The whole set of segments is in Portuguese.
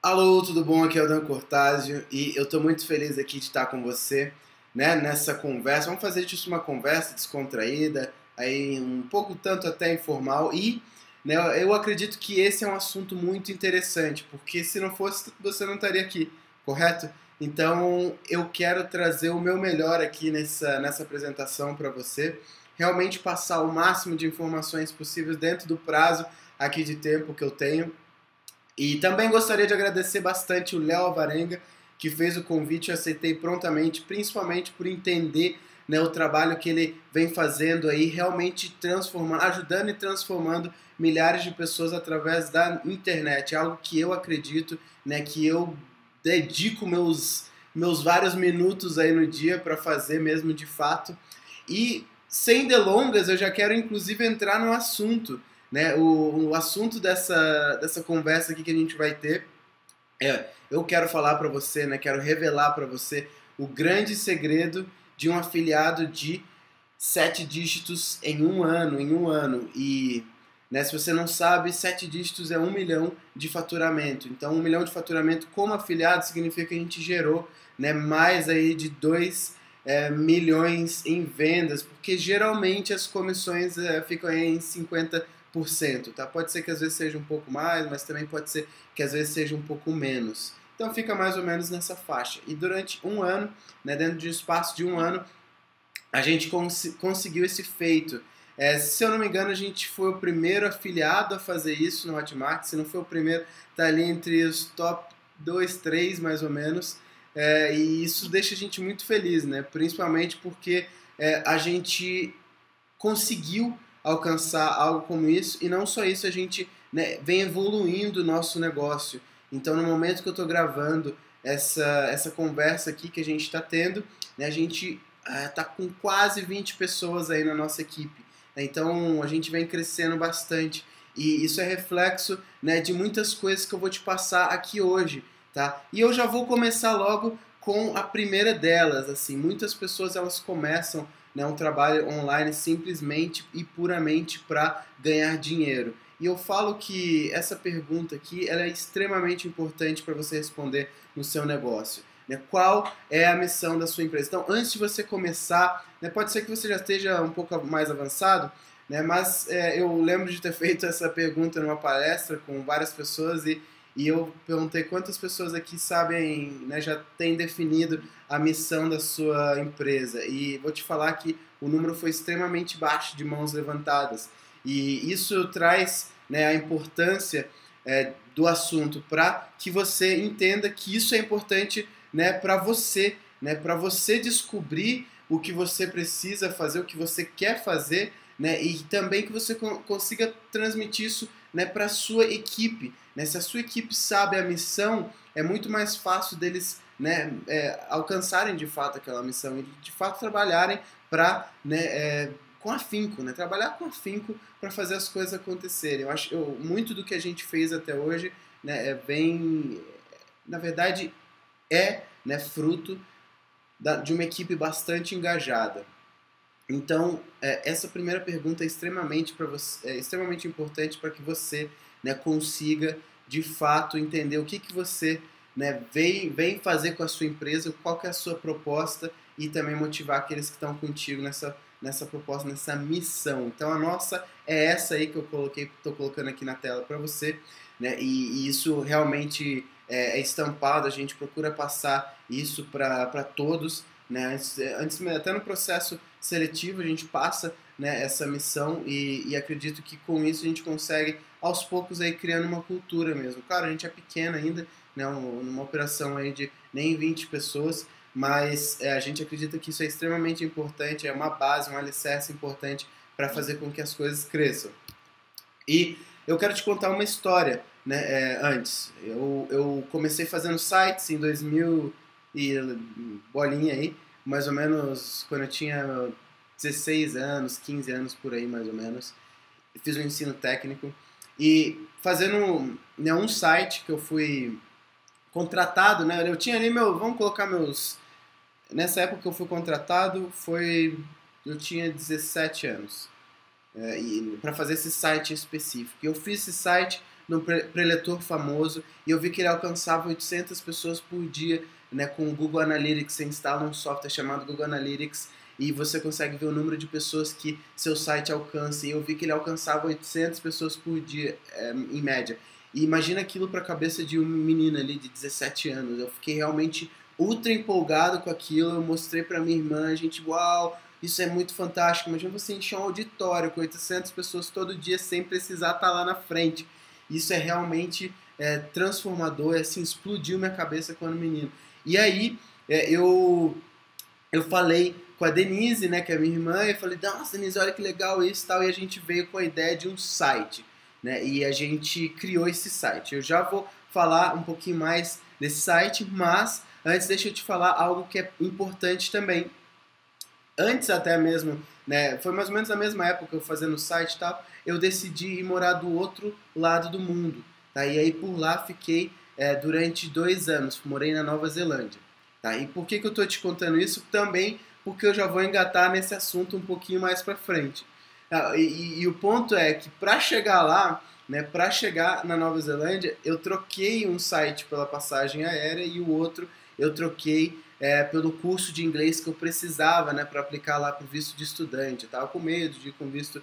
Alô, tudo bom? Aqui é o Dan Cortázio e eu estou muito feliz aqui de estar com você, né, nessa conversa. Vamos fazer disso uma conversa descontraída, aí um pouco tanto até informal e, né, eu acredito que esse é um assunto muito interessante, porque se não fosse você não estaria aqui, correto? Então eu quero trazer o meu melhor aqui nessa apresentação para você, realmente passar o máximo de informações possíveis dentro do prazo aqui de tempo que eu tenho. E também gostaria de agradecer bastante o Léo Alvarenga, que fez o convite, eu aceitei prontamente, principalmente por entender, né, o trabalho que ele vem fazendo aí, realmente transformando, ajudando e transformando milhares de pessoas através da internet, algo que eu acredito, né, que eu dedico meus vários minutos aí no dia para fazer mesmo de fato. E sem delongas, eu já quero inclusive entrar no assunto, né? O assunto dessa conversa aqui que a gente vai ter eu quero falar para você, né? Quero revelar para você o grande segredo de um afiliado de 7 dígitos em um ano. E, né, se você não sabe, 7 dígitos é 1 milhão de faturamento. Então, 1 milhão de faturamento como afiliado significa que a gente gerou, né, mais aí de 2 milhões em vendas, porque geralmente as comissões ficam aí em 50%, tá? Pode ser que às vezes seja um pouco mais, mas também pode ser que às vezes seja um pouco menos. Então fica mais ou menos nessa faixa. E durante um ano, né, dentro de um espaço de um ano, a gente conseguiu esse feito. Se eu não me engano, a gente foi o primeiro afiliado a fazer isso no Hotmart. Se não foi o primeiro, está ali entre os top 2, 3 mais ou menos. E isso deixa a gente muito feliz, né? Principalmente porque a gente conseguiu alcançar algo como isso, e não só isso, a gente, né, vem evoluindo o nosso negócio. Então, no momento que eu estou gravando essa conversa aqui que a gente está tendo, né, a gente está com quase 20 pessoas aí na nossa equipe. Então, a gente vem crescendo bastante. E isso é reflexo, né, de muitas coisas que eu vou te passar aqui hoje, tá? E eu já vou começar logo com a primeira delas. Assim, muitas pessoas elas começam, né, um trabalho online simplesmente e puramente para ganhar dinheiro. E eu falo que essa pergunta aqui ela é extremamente importante para você responder no seu negócio. Né? Qual é a missão da sua empresa? Então, antes de você começar, né, pode ser que você já esteja um pouco mais avançado, né, mas eu lembro de ter feito essa pergunta numa palestra com várias pessoas e eu perguntei quantas pessoas aqui sabem, né, já têm definido a missão da sua empresa. E vou te falar que o número foi extremamente baixo de mãos levantadas. E isso traz, né, a importância do assunto para que você entenda que isso é importante, né, para você descobrir o que você precisa fazer, o que você quer fazer, né, e também que você consiga transmitir isso, né, para a sua equipe. Né? Se a sua equipe sabe a missão, é muito mais fácil deles, né, alcançarem de fato aquela missão e de fato trabalharem para, né, com afinco, né? Trabalhar com afinco para fazer as coisas acontecerem. Eu acho muito do que a gente fez até hoje, né, vem, na verdade, né, fruto de uma equipe bastante engajada. Então, essa primeira pergunta é extremamente, extremamente importante para que você, né, consiga, de fato, entender o que você, né, vem fazer com a sua empresa, qual que é a sua proposta e também motivar aqueles que estão contigo nessa proposta, nessa missão. Então, a nossa é essa aí que eu estou colocando aqui na tela para você, né, e isso realmente é estampado, a gente procura passar isso para todos, né, antes até no processo seletivo a gente passa, né, essa missão e acredito que com isso a gente consegue aos poucos aí criando uma cultura mesmo. Claro, a gente é pequeno ainda, né, uma operação aí de nem 20 pessoas, mas a gente acredita que isso é extremamente importante, é uma base, um alicerce importante para fazer com que as coisas cresçam. E eu quero te contar uma história, né, antes. Eu comecei fazendo sites em 2000 e bolinha aí, mais ou menos quando eu tinha 16 anos, 15 anos por aí mais ou menos. Fiz um ensino técnico e fazendo, né, um site que eu fui contratado, né, eu tinha ali vamos colocar nessa época que eu fui contratado eu tinha 17 anos. E para fazer esse site específico. Eu fiz esse site num preletor famoso, e eu vi que ele alcançava 800 pessoas por dia, né, com o Google Analytics. Você instala um software chamado Google Analytics e você consegue ver o número de pessoas que seu site alcança, e eu vi que ele alcançava 800 pessoas por dia, em média. E imagina aquilo para a cabeça de um menino ali de 17 anos. Eu fiquei realmente ultra empolgado com aquilo, eu mostrei para minha irmã, a gente, uau, isso é muito fantástico. Imagina você encher um auditório com 800 pessoas todo dia sem precisar estar lá na frente. Isso é realmente transformador, assim, explodiu minha cabeça quando menino. E aí eu falei com a Denise, né, que é minha irmã, e eu falei, nossa, Denise, olha que legal isso e tal, e a gente veio com a ideia de um site, né, e a gente criou esse site. Eu já vou falar um pouquinho mais desse site, mas antes deixa eu te falar algo que é importante também. Antes até mesmo, né, foi mais ou menos na mesma época que eu fazendo o site e tal, eu decidi ir morar do outro lado do mundo, tá? E aí por lá fiquei durante 2 anos, morei na Nova Zelândia. Tá? E por que eu estou te contando isso? Também porque eu já vou engatar nesse assunto um pouquinho mais para frente. E o ponto é que para chegar lá, né, para chegar na Nova Zelândia, eu troquei um site pela passagem aérea e o outro eu troquei pelo curso de inglês que eu precisava, né, para aplicar lá para o visto de estudante. Eu estava com medo de ir com visto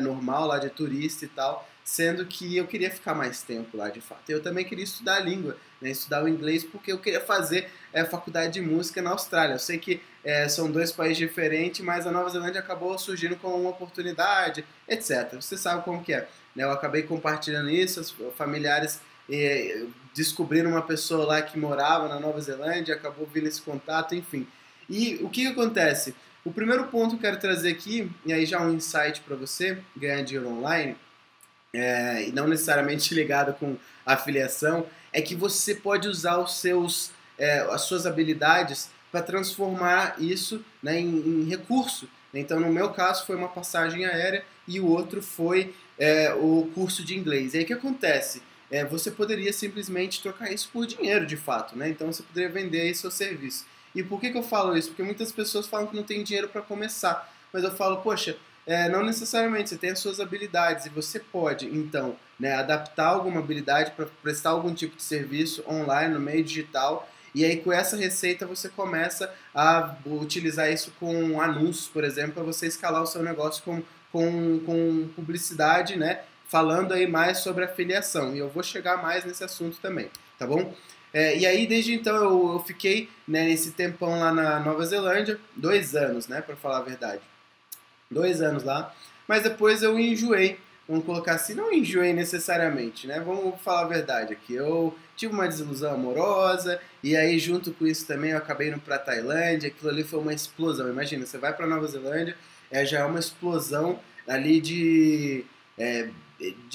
normal, lá de turista e tal, sendo que eu queria ficar mais tempo lá de fato. Eu também queria estudar a língua, né, estudar o inglês, porque eu queria fazer faculdade de música na Austrália. Eu sei que são 2 países diferentes, mas a Nova Zelândia acabou surgindo como uma oportunidade, etc. Você sabe como que é, né? Eu acabei compartilhando isso, os familiares descobriram uma pessoa lá que morava na Nova Zelândia, acabou vindo esse contato, enfim. E o que acontece? O primeiro ponto que eu quero trazer aqui, e aí já um insight para você ganhar dinheiro online, e não necessariamente ligado com afiliação, é que você pode usar as suas habilidades para transformar isso, né, em recurso. Então, no meu caso, foi uma passagem aérea e o outro foi o curso de inglês. E aí o que acontece? Você poderia simplesmente trocar isso por dinheiro, de fato, né? Então, você poderia vender aí seu serviço. E por que eu falo isso? Porque muitas pessoas falam que não tem dinheiro para começar. Mas eu falo, poxa, não necessariamente, você tem as suas habilidades e você pode, então, né, adaptar alguma habilidade para prestar algum tipo de serviço online, no meio digital, e aí com essa receita você começa a utilizar isso com anúncios, por exemplo, para você escalar o seu negócio com publicidade, né, falando aí mais sobre afiliação. E eu vou chegar mais nesse assunto também, tá bom? E aí, desde então, eu fiquei, né, nesse tempão lá na Nova Zelândia, 2 anos, né, para falar a verdade. 2 anos lá, mas depois eu enjoei, vamos colocar assim, não enjoei necessariamente, né? Vamos falar a verdade aqui. Eu tive uma desilusão amorosa e aí junto com isso também eu acabei indo para Tailândia. Aquilo ali foi uma explosão. Imagina, você vai para Nova Zelândia, já é uma explosão ali de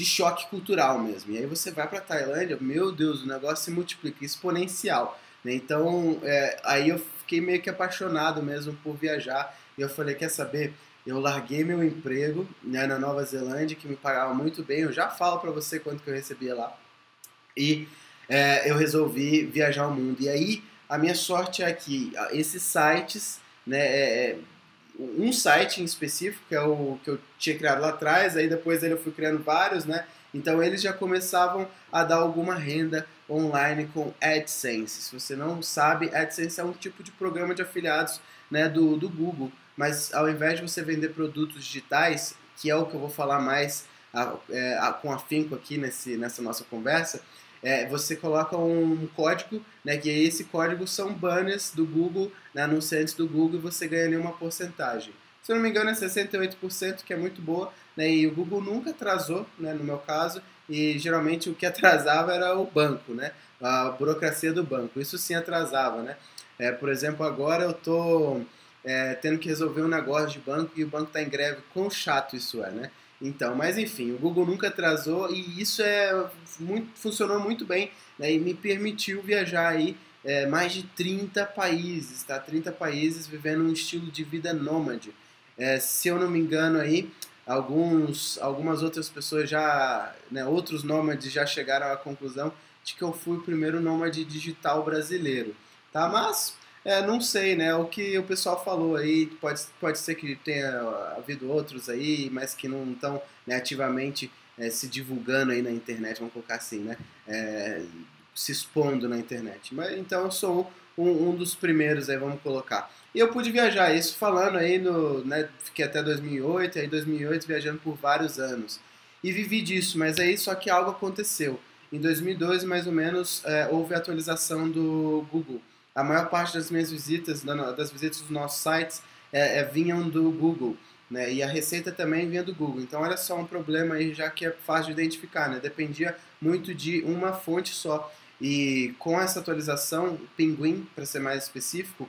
choque cultural mesmo. E aí você vai para Tailândia, meu Deus, o negócio se multiplica, exponencial, né? Então aí eu fiquei meio que apaixonado mesmo por viajar e eu falei, quer saber? Eu larguei meu emprego, né, na Nova Zelândia, que me pagava muito bem. Eu já falo para você quanto que eu recebia lá. E eu resolvi viajar o mundo. E aí, a minha sorte é que esses sites, né, um site em específico, que é o que eu tinha criado lá atrás, aí depois eu fui criando vários, né? Então eles já começavam a dar alguma renda online com AdSense. Se você não sabe, AdSense é um tipo de programa de afiliados, né, do Google. Mas ao invés de você vender produtos digitais, que é o que eu vou falar mais com afinco aqui nessa nossa conversa, você coloca um código, né, que esse código são banners do Google, né, anunciantes do Google, e você ganha ali uma porcentagem. Se eu não me engano é 68%, que é muito boa, né, e o Google nunca atrasou, né, no meu caso, e geralmente o que atrasava era o banco, né, a burocracia do banco, isso sim atrasava, né. Por exemplo, agora eu estou tendo que resolver um negócio de banco e o banco está em greve, quão chato isso é, né? Então, mas enfim, o Google nunca atrasou e isso funcionou muito bem, né, e me permitiu viajar aí mais de 30 países, tá? 30 países vivendo um estilo de vida nômade. Se eu não me engano aí, algumas outras pessoas já, né, outros nômades já chegaram à conclusão de que eu fui o primeiro nômade digital brasileiro, tá? Mas não sei, né? O que o pessoal falou aí, pode ser que tenha havido outros aí, mas que não estão, né, ativamente se divulgando aí na internet, vamos colocar assim, né? Se expondo na internet. Mas, então eu sou um dos primeiros aí, vamos colocar. E eu pude viajar, isso falando aí, né, fiquei até 2008, aí 2008 viajando por vários anos. E vivi disso, mas aí só que algo aconteceu. Em 2012, mais ou menos, houve a atualização do Google. A maior parte das minhas visitas, das visitas dos nossos sites, vinham do Google, né? E a receita também vinha do Google. Então, olha só um problema aí, já que é fácil de identificar, né? Dependia muito de uma fonte só. E com essa atualização, Pinguim, para ser mais específico,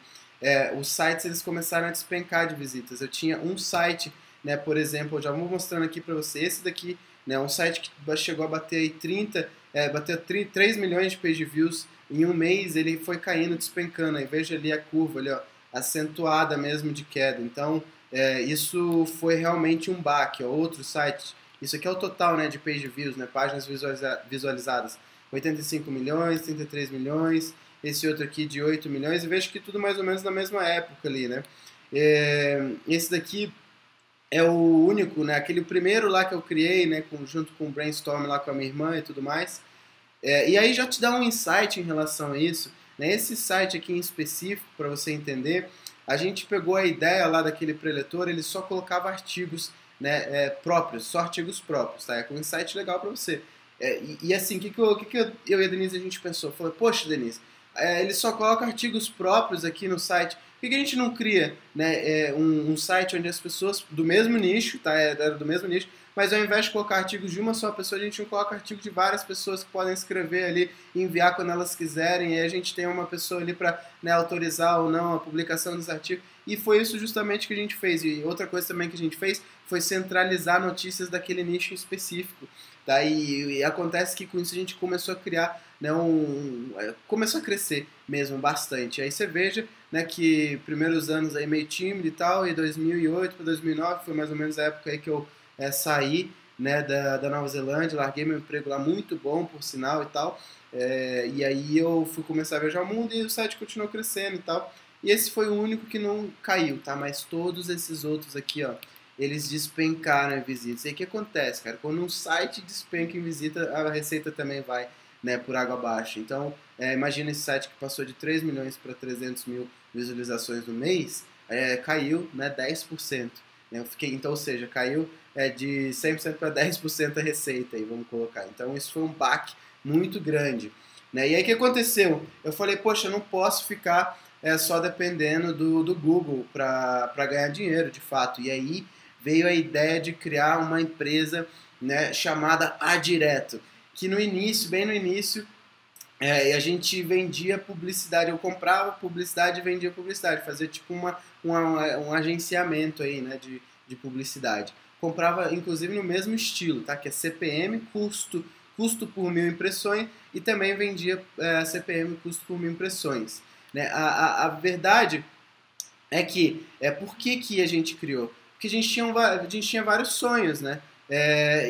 os sites eles começaram a despencar de visitas. Eu tinha um site, né, por exemplo, eu já vou mostrando aqui para você, esse daqui, né, um site que chegou a bater aí bateu 3 milhões de page views em um mês, ele foi caindo, despencando. Aí veja ali a curva, ali, ó, acentuada mesmo de queda. Então, isso foi realmente um baque. Ó, outro site, isso aqui é o total, né, de page views, né, páginas visualizadas. 85 milhões, 33 milhões, esse outro aqui de 8 milhões, e vejo que tudo mais ou menos na mesma época ali, né? Esse daqui é o único, né? Aquele primeiro lá que eu criei, né, junto com o Brainstorm lá com a minha irmã e tudo mais. E aí já te dá um insight em relação a isso, né? Esse site aqui em específico, para você entender, a gente pegou a ideia lá daquele preletor, ele só colocava artigos, né, próprios, só artigos próprios, tá? É um insight legal para você. E assim, o que eu e a Denise a gente pensou? Falei, poxa, Denise, ele só coloca artigos próprios aqui no site. Por que a gente não cria, né, um site onde as pessoas do mesmo nicho, tá? Era do mesmo nicho, mas ao invés de colocar artigos de uma só pessoa, a gente não coloca artigos de várias pessoas que podem escrever ali e enviar quando elas quiserem, e aí a gente tem uma pessoa ali para, né, autorizar ou não a publicação dos artigos. E foi isso justamente que a gente fez. E outra coisa também que a gente fez foi centralizar notícias daquele nicho específico. Tá? E acontece que com isso a gente começou a criar, né, começou a crescer mesmo bastante. Aí você veja, né, que primeiros anos aí meio tímido e tal, e 2008 para 2009 foi mais ou menos a época aí que eu saí, né, da Nova Zelândia, larguei meu emprego lá, muito bom por sinal e tal, e aí eu fui começar a viajar o mundo e o site continuou crescendo e tal. E esse foi o único que não caiu, tá? Mas todos esses outros aqui, ó, eles despencaram em visitas. E aí o que acontece, cara? Quando um site despenca em visita, a receita também vai, né, por água abaixo. Então, imagina esse site que passou de 3 milhões para 300 mil visualizações no mês, caiu, né, 10%. Né? Então, ou seja, caiu de 100% para 10% a receita, aí, vamos colocar. Então, isso foi um baque muito grande. Né? E aí o que aconteceu? Eu falei, poxa, eu não posso ficar só dependendo do Google para ganhar dinheiro, de fato. E aí veio a ideia de criar uma empresa, né, chamada Adireto, que no início, bem no início, a gente vendia publicidade. Eu comprava publicidade e vendia publicidade, fazia tipo um agenciamento aí, né, de publicidade. Comprava inclusive no mesmo estilo, tá? Que é CPM, custo por 1.000 impressões, e também vendia CPM, custo por 1.000 impressões. Né? A verdade é que, por que a gente criou? Porque a gente tinha vários sonhos, né?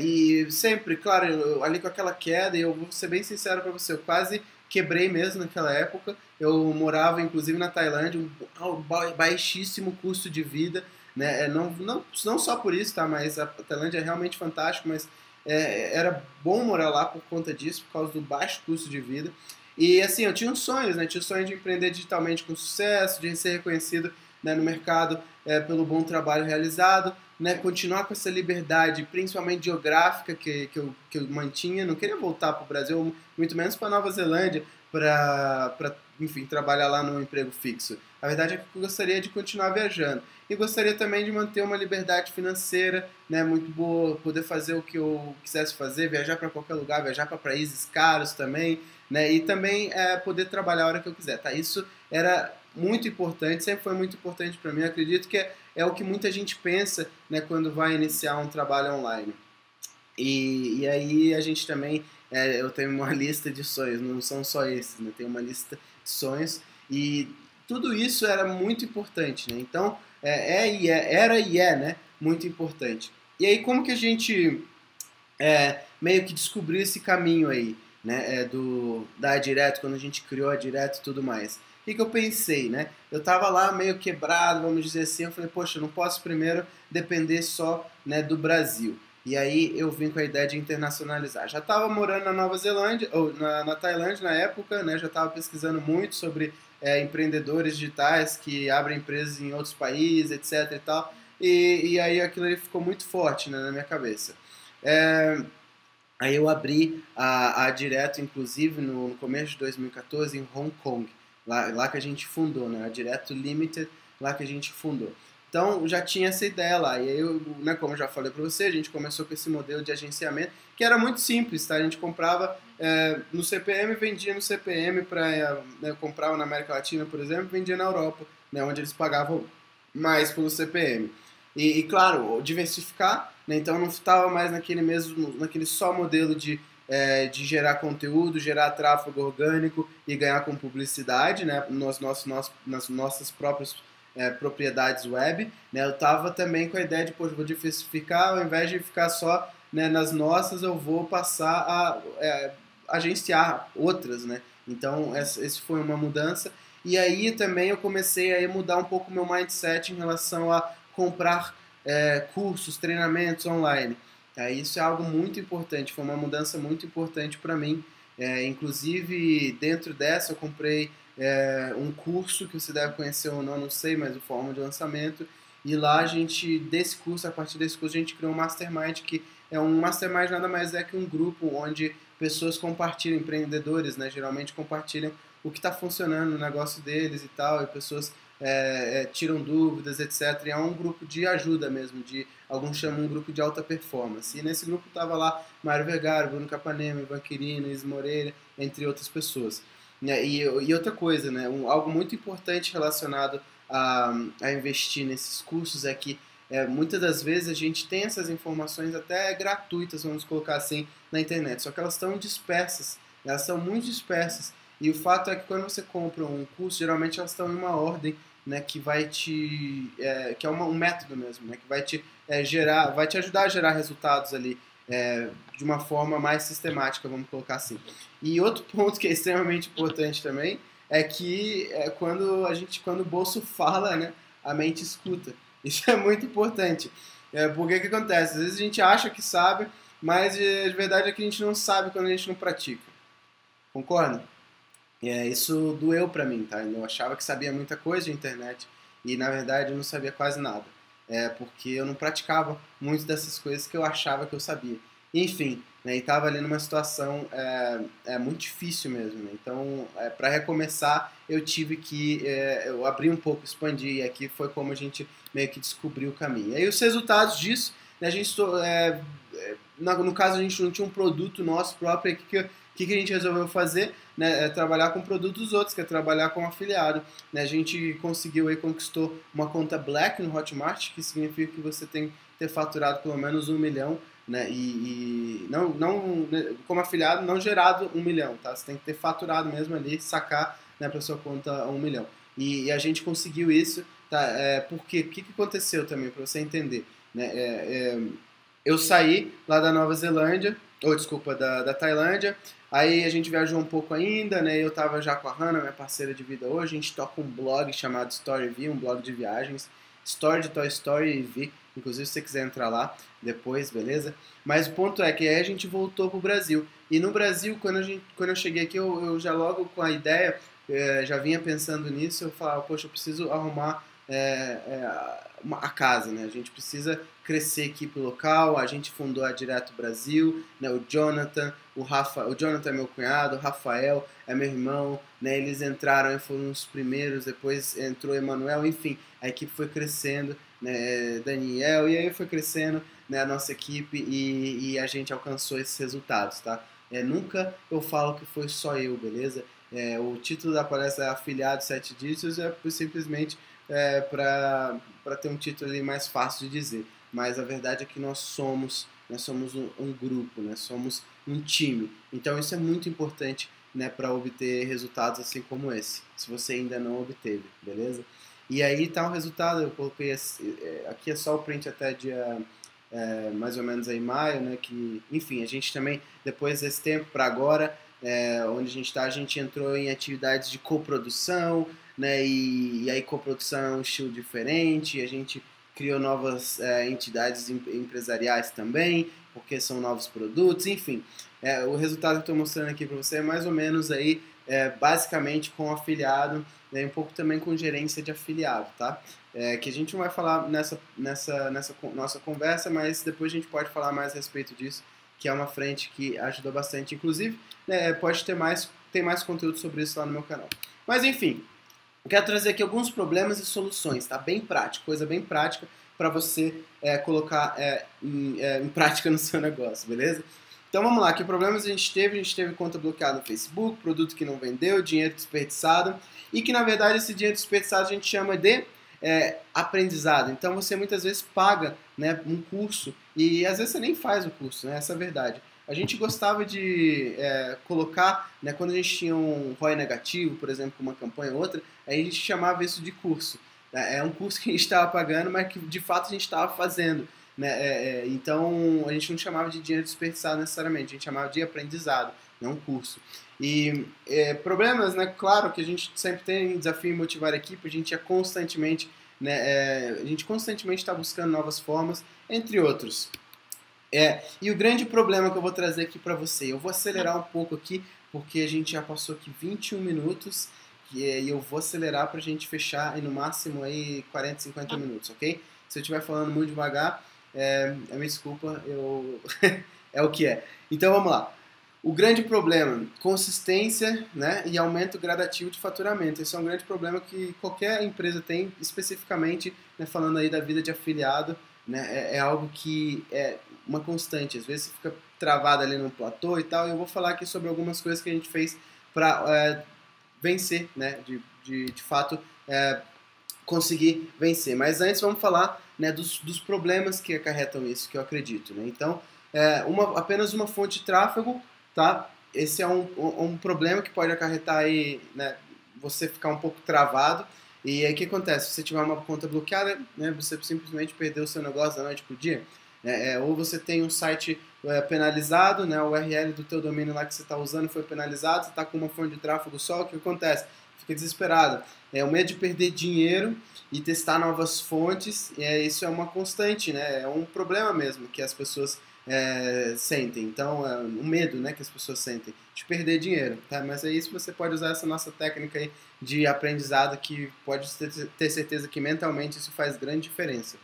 E sempre, claro, ali com aquela queda, e eu vou ser bem sincero para você, eu quase quebrei mesmo naquela época. Eu morava, inclusive, na Tailândia, um baixíssimo custo de vida, né? Não só por isso, tá? Mas a Tailândia é realmente fantástico, mas era bom morar lá por conta disso, por causa do baixo custo de vida. E assim, eu tinha uns sonhos, né? Tinha o sonho de empreender digitalmente com sucesso, de ser reconhecido, né, no mercado pelo bom trabalho realizado, né? Continuar com essa liberdade, principalmente geográfica, que eu mantinha. Não queria voltar para o Brasil, muito menos para Nova Zelândia, para enfim, trabalhar lá no emprego fixo. A verdade é que eu gostaria de continuar viajando. E gostaria também de manter uma liberdade financeira, né, muito boa, poder fazer o que eu quisesse fazer, viajar para qualquer lugar, viajar para países caros também, né, e também poder trabalhar a hora que eu quiser. Tá? Isso era muito importante, sempre foi muito importante para mim. Eu acredito que é o que muita gente pensa, né, quando vai iniciar um trabalho online. E aí a gente também, eu tenho uma lista de sonhos, não são só esses, né? Tem uma lista de sonhos, e tudo isso era muito importante, né? Então, era e é, né, muito importante. E aí como que a gente meio que descobriu esse caminho aí, né, da Adireto, quando a gente criou a Adireto e tudo mais? O que eu pensei, né? Eu tava lá meio quebrado, vamos dizer assim, eu falei, poxa, eu não posso primeiro depender só, né, do Brasil. E aí eu vim com a ideia de internacionalizar. Já estava morando na Nova Zelândia, ou na Tailândia na época, né? Já estava pesquisando muito sobre empreendedores digitais que abrem empresas em outros países, etc e tal. E aí aquilo ali ficou muito forte, né, na minha cabeça. É, Aí eu abri a Direto, inclusive, no começo de 2014, em Hong Kong, lá que a gente fundou, né? A Direto Limited, lá que a gente fundou. Então, já tinha essa ideia lá. E aí, né, como eu já falei para você, a gente começou com esse modelo de agenciamento, que era muito simples, tá? A gente comprava no CPM, vendia no CPM, né, comprava na América Latina, por exemplo, vendia na Europa, né, onde eles pagavam mais pelo CPM. E claro, diversificar, né? Então não estava mais naquele só modelo de gerar conteúdo, gerar tráfego orgânico e ganhar com publicidade, né? Nas nossas próprias propriedades web, né? Eu estava também com a ideia de, poxa, vou diversificar, ao invés de ficar só, né, nas nossas, eu vou passar a agenciar outras, né? Então, essa foi uma mudança. E aí também eu comecei a mudar um pouco o meu mindset em relação a comprar cursos, treinamentos online. Isso é algo muito importante, foi uma mudança muito importante para mim. Inclusive, dentro dessa, eu comprei um curso que você deve conhecer ou não, não sei, mas o Fórmula de Lançamento. E lá a gente, a partir desse curso, a gente criou um Mastermind, que é um Mastermind nada mais é que um grupo onde pessoas compartilham, empreendedores, né, geralmente compartilham o que está funcionando no negócio deles e tal, e pessoas tiram dúvidas, etc. E é um grupo de ajuda mesmo, alguns chamam um grupo de alta performance. E nesse grupo estava lá Mário Vergara, Bruno Capanema, Ivan Quirino, Is Moreira, entre outras pessoas. E outra coisa, né, algo muito importante relacionado a investir nesses cursos é que muitas das vezes a gente tem essas informações até gratuitas, vamos colocar assim, na internet, só que elas estão dispersas, elas são muito dispersas. E o fato é que quando você compra um curso, geralmente elas estão em uma ordem, né, que vai que é um método mesmo, né, que vai te vai te ajudar a gerar resultados ali de uma forma mais sistemática, vamos colocar assim. E outro ponto que é extremamente importante também é que quando o bolso fala, né, a mente escuta. Isso é muito importante. Porque o que acontece? Às vezes a gente acha que sabe, mas a verdade é que a gente não sabe quando a gente não pratica. Concorda? Isso doeu pra mim, tá? Eu achava que sabia muita coisa de internet e na verdade eu não sabia quase nada. Porque eu não praticava muitas dessas coisas que eu achava que eu sabia. Enfim, né, e estava ali numa situação muito difícil mesmo. Né? Então, para recomeçar, eu tive que eu abrir um pouco, expandir, e aqui foi como a gente meio que descobriu o caminho. E aí os resultados disso, né, no caso a gente não tinha um produto nosso próprio, que a gente resolveu fazer? Né, trabalhar com produtos dos outros, que é trabalhar com afiliado. Né, a gente conseguiu aí, conquistou uma conta Black no Hotmart, que significa que você tem que ter faturado pelo menos 1 milhão, né, e não, como afiliado, não gerado 1 milhão, tá? Você tem que ter faturado mesmo ali, sacar, né, para sua conta 1 milhão. E a gente conseguiu isso, tá? Porque o que aconteceu também, para você entender, né? Eu saí lá da Nova Zelândia, ou desculpa, da Tailândia. Aí a gente viajou um pouco ainda, né? Eu tava já com a Hannah, minha parceira de vida hoje. A gente toca um blog chamado StoryV, um blog de viagens. Story de Toy Story e V. Inclusive, se você quiser entrar lá depois, beleza? Mas o ponto é que aí a gente voltou pro Brasil. E no Brasil, quando eu cheguei aqui, eu já logo com a ideia, já vinha pensando nisso, eu falava, poxa, eu preciso arrumar a casa, né? A gente precisa crescer aqui pro local. A gente fundou a Direto Brasil, né? O Jonathan é meu cunhado, o Rafael é meu irmão, né? Eles entraram e foram os primeiros, depois entrou Emanuel, enfim, a equipe foi crescendo, né? Daniel, e aí foi crescendo, né, a nossa equipe e a gente alcançou esses resultados, tá? Nunca eu falo que foi só eu, beleza? O título da palestra é Afiliado 7 Dígitos, simplesmente para ter um título ali mais fácil de dizer. Mas a verdade é que nós somos um grupo, né? Somos um time. Então isso é muito importante, né, para obter resultados assim como esse, se você ainda não obteve, beleza? E aí tá o resultado, eu coloquei aqui é só o print até dia mais ou menos aí maio, né? Que, enfim, a gente também, depois desse tempo para agora, onde a gente está, a gente entrou em atividades de coprodução, né? E aí coprodução é um estilo diferente, a gente criou novas entidades empresariais também, porque são novos produtos, enfim. O resultado que eu estou mostrando aqui para você é mais ou menos aí, basicamente com afiliado, né, um pouco também com gerência de afiliado, tá? Que a gente não vai falar nessa nossa conversa, mas depois a gente pode falar mais a respeito disso, que é uma frente que ajudou bastante. Inclusive, né, pode ter mais conteúdo sobre isso lá no meu canal. Mas enfim, eu quero trazer aqui alguns problemas e soluções, tá? Bem prático, coisa bem prática para você colocar em prática no seu negócio, beleza? Então vamos lá, que problemas a gente teve? A gente teve conta bloqueada no Facebook, produto que não vendeu, dinheiro desperdiçado, e que na verdade esse dinheiro desperdiçado a gente chama de aprendizado. Então você muitas vezes paga, né, um curso e às vezes você nem faz o curso, né? Essa é a verdade. A gente gostava de colocar, né, quando a gente tinha um ROI negativo, por exemplo, com uma campanha ou outra, aí a gente chamava isso de curso. É um curso que a gente estava pagando, mas que de fato a gente estava fazendo. Né? Então a gente não chamava de dinheiro desperdiçado necessariamente, a gente chamava de aprendizado, não curso. E problemas, né? Claro que a gente sempre tem desafio em motivar a equipe, a gente é constantemente, né, a gente constantemente está buscando novas formas, entre outros. E o grande problema que eu vou trazer aqui para você, eu vou acelerar um pouco aqui, porque a gente já passou aqui 21 minutos, e eu vou acelerar para a gente fechar em no máximo aí 40, 50 minutos, ok? Se eu estiver falando muito devagar, me desculpa, é o que é. Então vamos lá. O grande problema, consistência, né, e aumento gradativo de faturamento. Esse é um grande problema que qualquer empresa tem, especificamente, né, falando aí da vida de afiliado, né, é algo que é uma constante. Às vezes você fica travado ali no platô e tal, e eu vou falar aqui sobre algumas coisas que a gente fez para vencer, né, de fato conseguir vencer. Mas antes vamos falar, né, dos problemas que acarretam isso, que eu acredito. Né? Então, apenas uma fonte de tráfego, tá? Esse é um problema que pode acarretar aí, né, você ficar um pouco travado. E aí o que acontece? Se você tiver uma conta bloqueada, né, você simplesmente perdeu o seu negócio da noite pro dia. Ou você tem um site penalizado, né, o URL do teu domínio lá que você está usando foi penalizado, você está com uma fonte de tráfego só, o que acontece? Fica desesperado. O medo de perder dinheiro e testar novas fontes, isso é uma constante, né? É um problema mesmo que as pessoas sentem. Então, um medo, né, que as pessoas sentem de perder dinheiro, tá? Mas é isso, você pode usar essa nossa técnica aí de aprendizado que pode ter certeza que mentalmente isso faz grande diferença.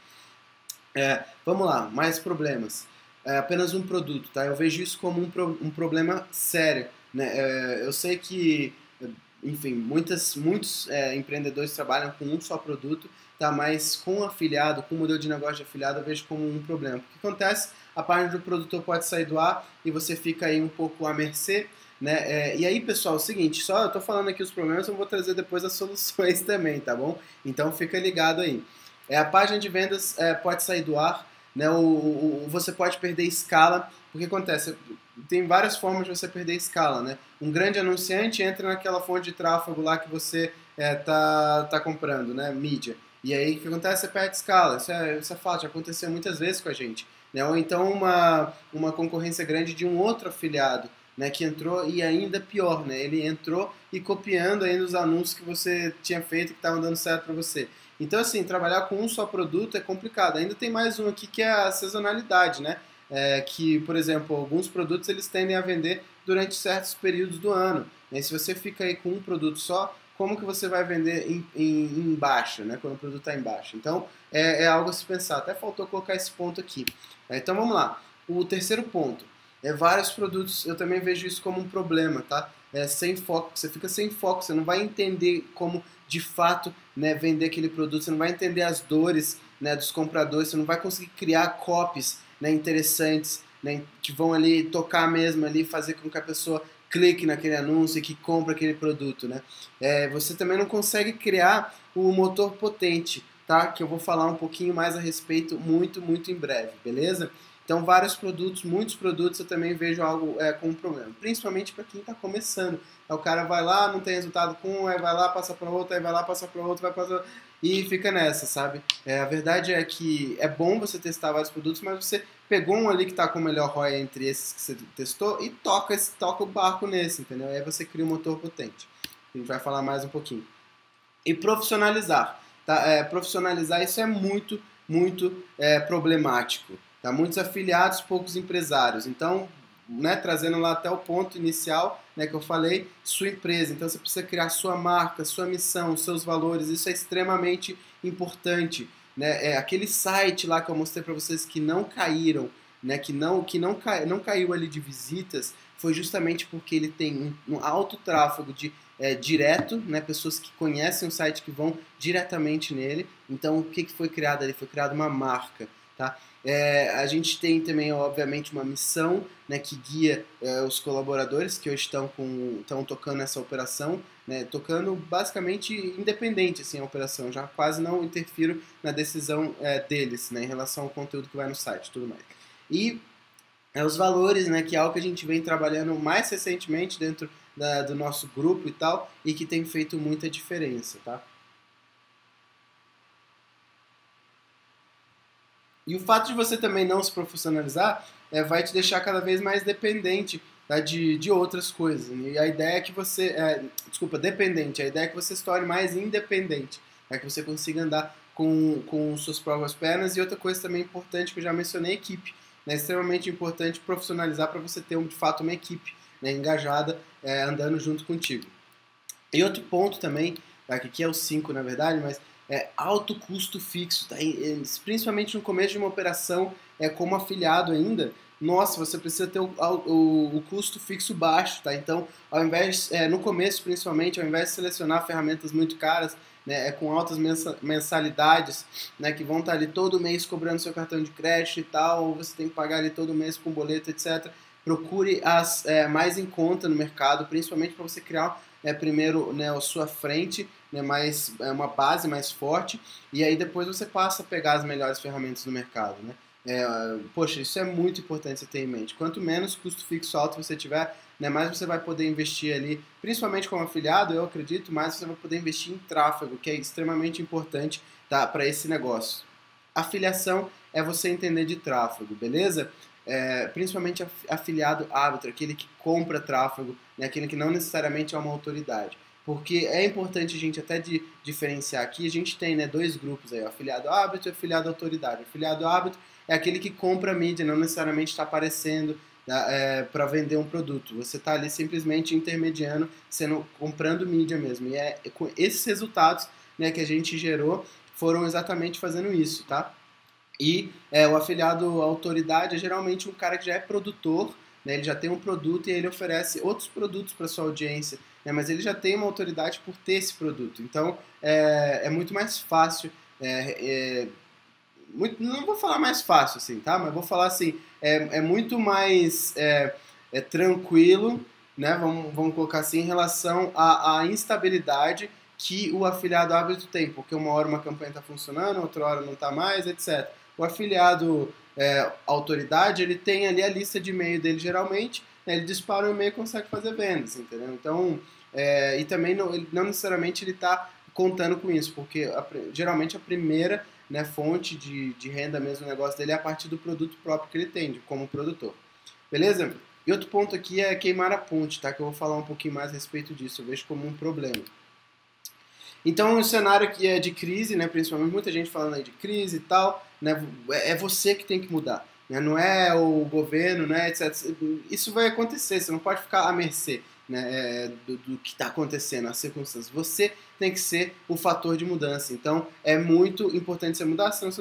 Vamos lá, mais problemas. Apenas um produto, tá? Eu vejo isso como um problema sério, né? Eu sei que, enfim, muitos empreendedores trabalham com um só produto, tá? Mas com afiliado, com modelo de negócio de afiliado, eu vejo como um problema. O que acontece? A parte do produtor pode sair do ar e você fica aí um pouco à mercê, né? E aí, pessoal, é o seguinte, só eu tô falando aqui os problemas, eu vou trazer depois as soluções também, tá bom? Então fica ligado aí. A página de vendas pode sair do ar, né? Você pode perder escala. O que acontece? Tem várias formas de você perder escala, né? Um grande anunciante entra naquela fonte de tráfego lá que você tá comprando, né? Mídia. E aí o que acontece? Você perde escala. Isso é fato, já aconteceu muitas vezes com a gente. Né? Ou então uma concorrência grande de um outro afiliado, né, que entrou, e ainda pior, né? Ele entrou e copiando ainda os anúncios que você tinha feito que estavam dando certo para você. Então, assim, trabalhar com um só produto é complicado. Ainda tem mais um aqui que é a sazonalidade, né? Que, por exemplo, alguns produtos eles tendem a vender durante certos períodos do ano. E se você fica aí com um produto só, como que você vai vender em baixa, né? Quando o produto está em baixa? Então, é algo a se pensar. Até faltou colocar esse ponto aqui. Então, vamos lá. O terceiro ponto. Vários produtos, eu também vejo isso como um problema, tá? Sem foco, você fica sem foco, você não vai entender como de fato, né, vender aquele produto, você não vai entender as dores, né, dos compradores, você não vai conseguir criar copies, né, interessantes, né, que vão ali tocar mesmo ali, fazer com que a pessoa clique naquele anúncio e que compre aquele produto, né? Você também não consegue criar o motor potente, tá? Que eu vou falar um pouquinho mais a respeito muito, muito em breve, beleza? Então, vários produtos, muitos produtos eu também vejo algo como um problema, principalmente para quem está começando. O cara vai lá, não tem resultado com um, aí vai lá, passa para outro, aí vai lá, passa para outro, vai passar e fica nessa, sabe? A verdade é que é bom você testar vários produtos, mas você pegou um ali que está com o melhor ROI entre esses que você testou e toca o barco nesse, entendeu? Aí você cria um motor potente. A gente vai falar mais um pouquinho. E profissionalizar. Tá? Profissionalizar, isso é muito muito problemático. Tá? Muitos afiliados, poucos empresários. Então, né, trazendo lá até o ponto inicial, né, que eu falei, sua empresa. Então você precisa criar sua marca, sua missão, seus valores. Isso é extremamente importante. Né? Aquele site lá que eu mostrei para vocês que não caíram, né, não caiu ali de visitas, foi justamente porque ele tem um alto tráfego de direto, né, pessoas que conhecem o site que vão diretamente nele. Então o que foi criado ali? Foi criada uma marca. Tá? A gente tem também, obviamente, uma missão, né, que guia os colaboradores que hoje estão tocando essa operação, né, tocando basicamente independente assim, a operação. Já quase não interfiro na decisão deles, né, em relação ao conteúdo que vai no site e tudo mais. E os valores, né, que é algo que a gente vem trabalhando mais recentemente dentro do nosso grupo e tal, e que tem feito muita diferença. Tá? E o fato de você também não se profissionalizar vai te deixar cada vez mais dependente, tá, de outras coisas. E a ideia é que você... dependente. A ideia é que você se torne mais independente. Que você consiga andar com suas próprias pernas. E outra coisa também importante que eu já mencionei, equipe. É extremamente importante profissionalizar para você ter, de fato, uma equipe, né, engajada, andando junto contigo. E outro ponto também, tá, que aqui é o 5 na verdade, mas alto custo fixo, tá? Principalmente no começo de uma operação como afiliado ainda, nossa, você precisa ter o custo fixo baixo, tá? Então, ao invés, no começo principalmente, ao invés de selecionar ferramentas muito caras, né, com altas mensalidades, né, que vão estar ali todo mês cobrando seu cartão de crédito e tal, ou você tem que pagar ali todo mês com boleto, etc. Procure as mais em conta no mercado, principalmente para você criar primeiro, né, a sua frente, né, uma base mais forte, e aí depois você passa a pegar as melhores ferramentas do mercado. Né? Poxa, isso é muito importante você ter em mente. Quanto menos custo fixo alto você tiver, né, mais você vai poder investir ali, principalmente como afiliado, eu acredito, mais você vai poder investir em tráfego, que é extremamente importante, tá, para esse negócio. Afiliação é você entender de tráfego, beleza? Principalmente afiliado árbitro, aquele que compra tráfego, né, aquele que não necessariamente é uma autoridade. Porque é importante a gente até diferenciar aqui, a gente tem, né, dois grupos aí, o afiliado árbitro e o afiliado autoridade. O afiliado árbitro é aquele que compra mídia, não necessariamente está aparecendo para vender um produto. Você está ali simplesmente intermediando, comprando mídia mesmo. E com esses resultados, né, que a gente gerou foram exatamente fazendo isso, tá? E o afiliado autoridade é geralmente um cara que já é produtor, né, ele já tem um produto e ele oferece outros produtos para sua audiência, né, mas ele já tem uma autoridade por ter esse produto. Então é muito mais fácil, não vou falar mais fácil assim, tá? Mas vou falar assim, é muito mais tranquilo, né? Vamos colocar assim, em relação à instabilidade que o afiliado árbitro tem, porque uma hora uma campanha está funcionando, outra hora não está mais, etc. O afiliado autoridade, ele tem ali a lista de e-mail dele geralmente, né, ele dispara o e-mail e consegue fazer vendas, entendeu? Então, e também não necessariamente ele está contando com isso, porque geralmente a primeira, né, fonte de renda mesmo do negócio dele é a partir do produto próprio que ele tem, como produtor. Beleza? E outro ponto aqui é queimar a ponte, tá? Que eu vou falar um pouquinho mais a respeito disso, eu vejo como um problema. Então, o cenário que é de crise, né, principalmente muita gente falando aí de crise e tal, né, é você que tem que mudar, né, não é o governo, né, etc. Isso vai acontecer, você não pode ficar à mercê, né, do que está acontecendo, as circunstâncias. Você tem que ser o fator de mudança. Então, é muito importante você mudar, senão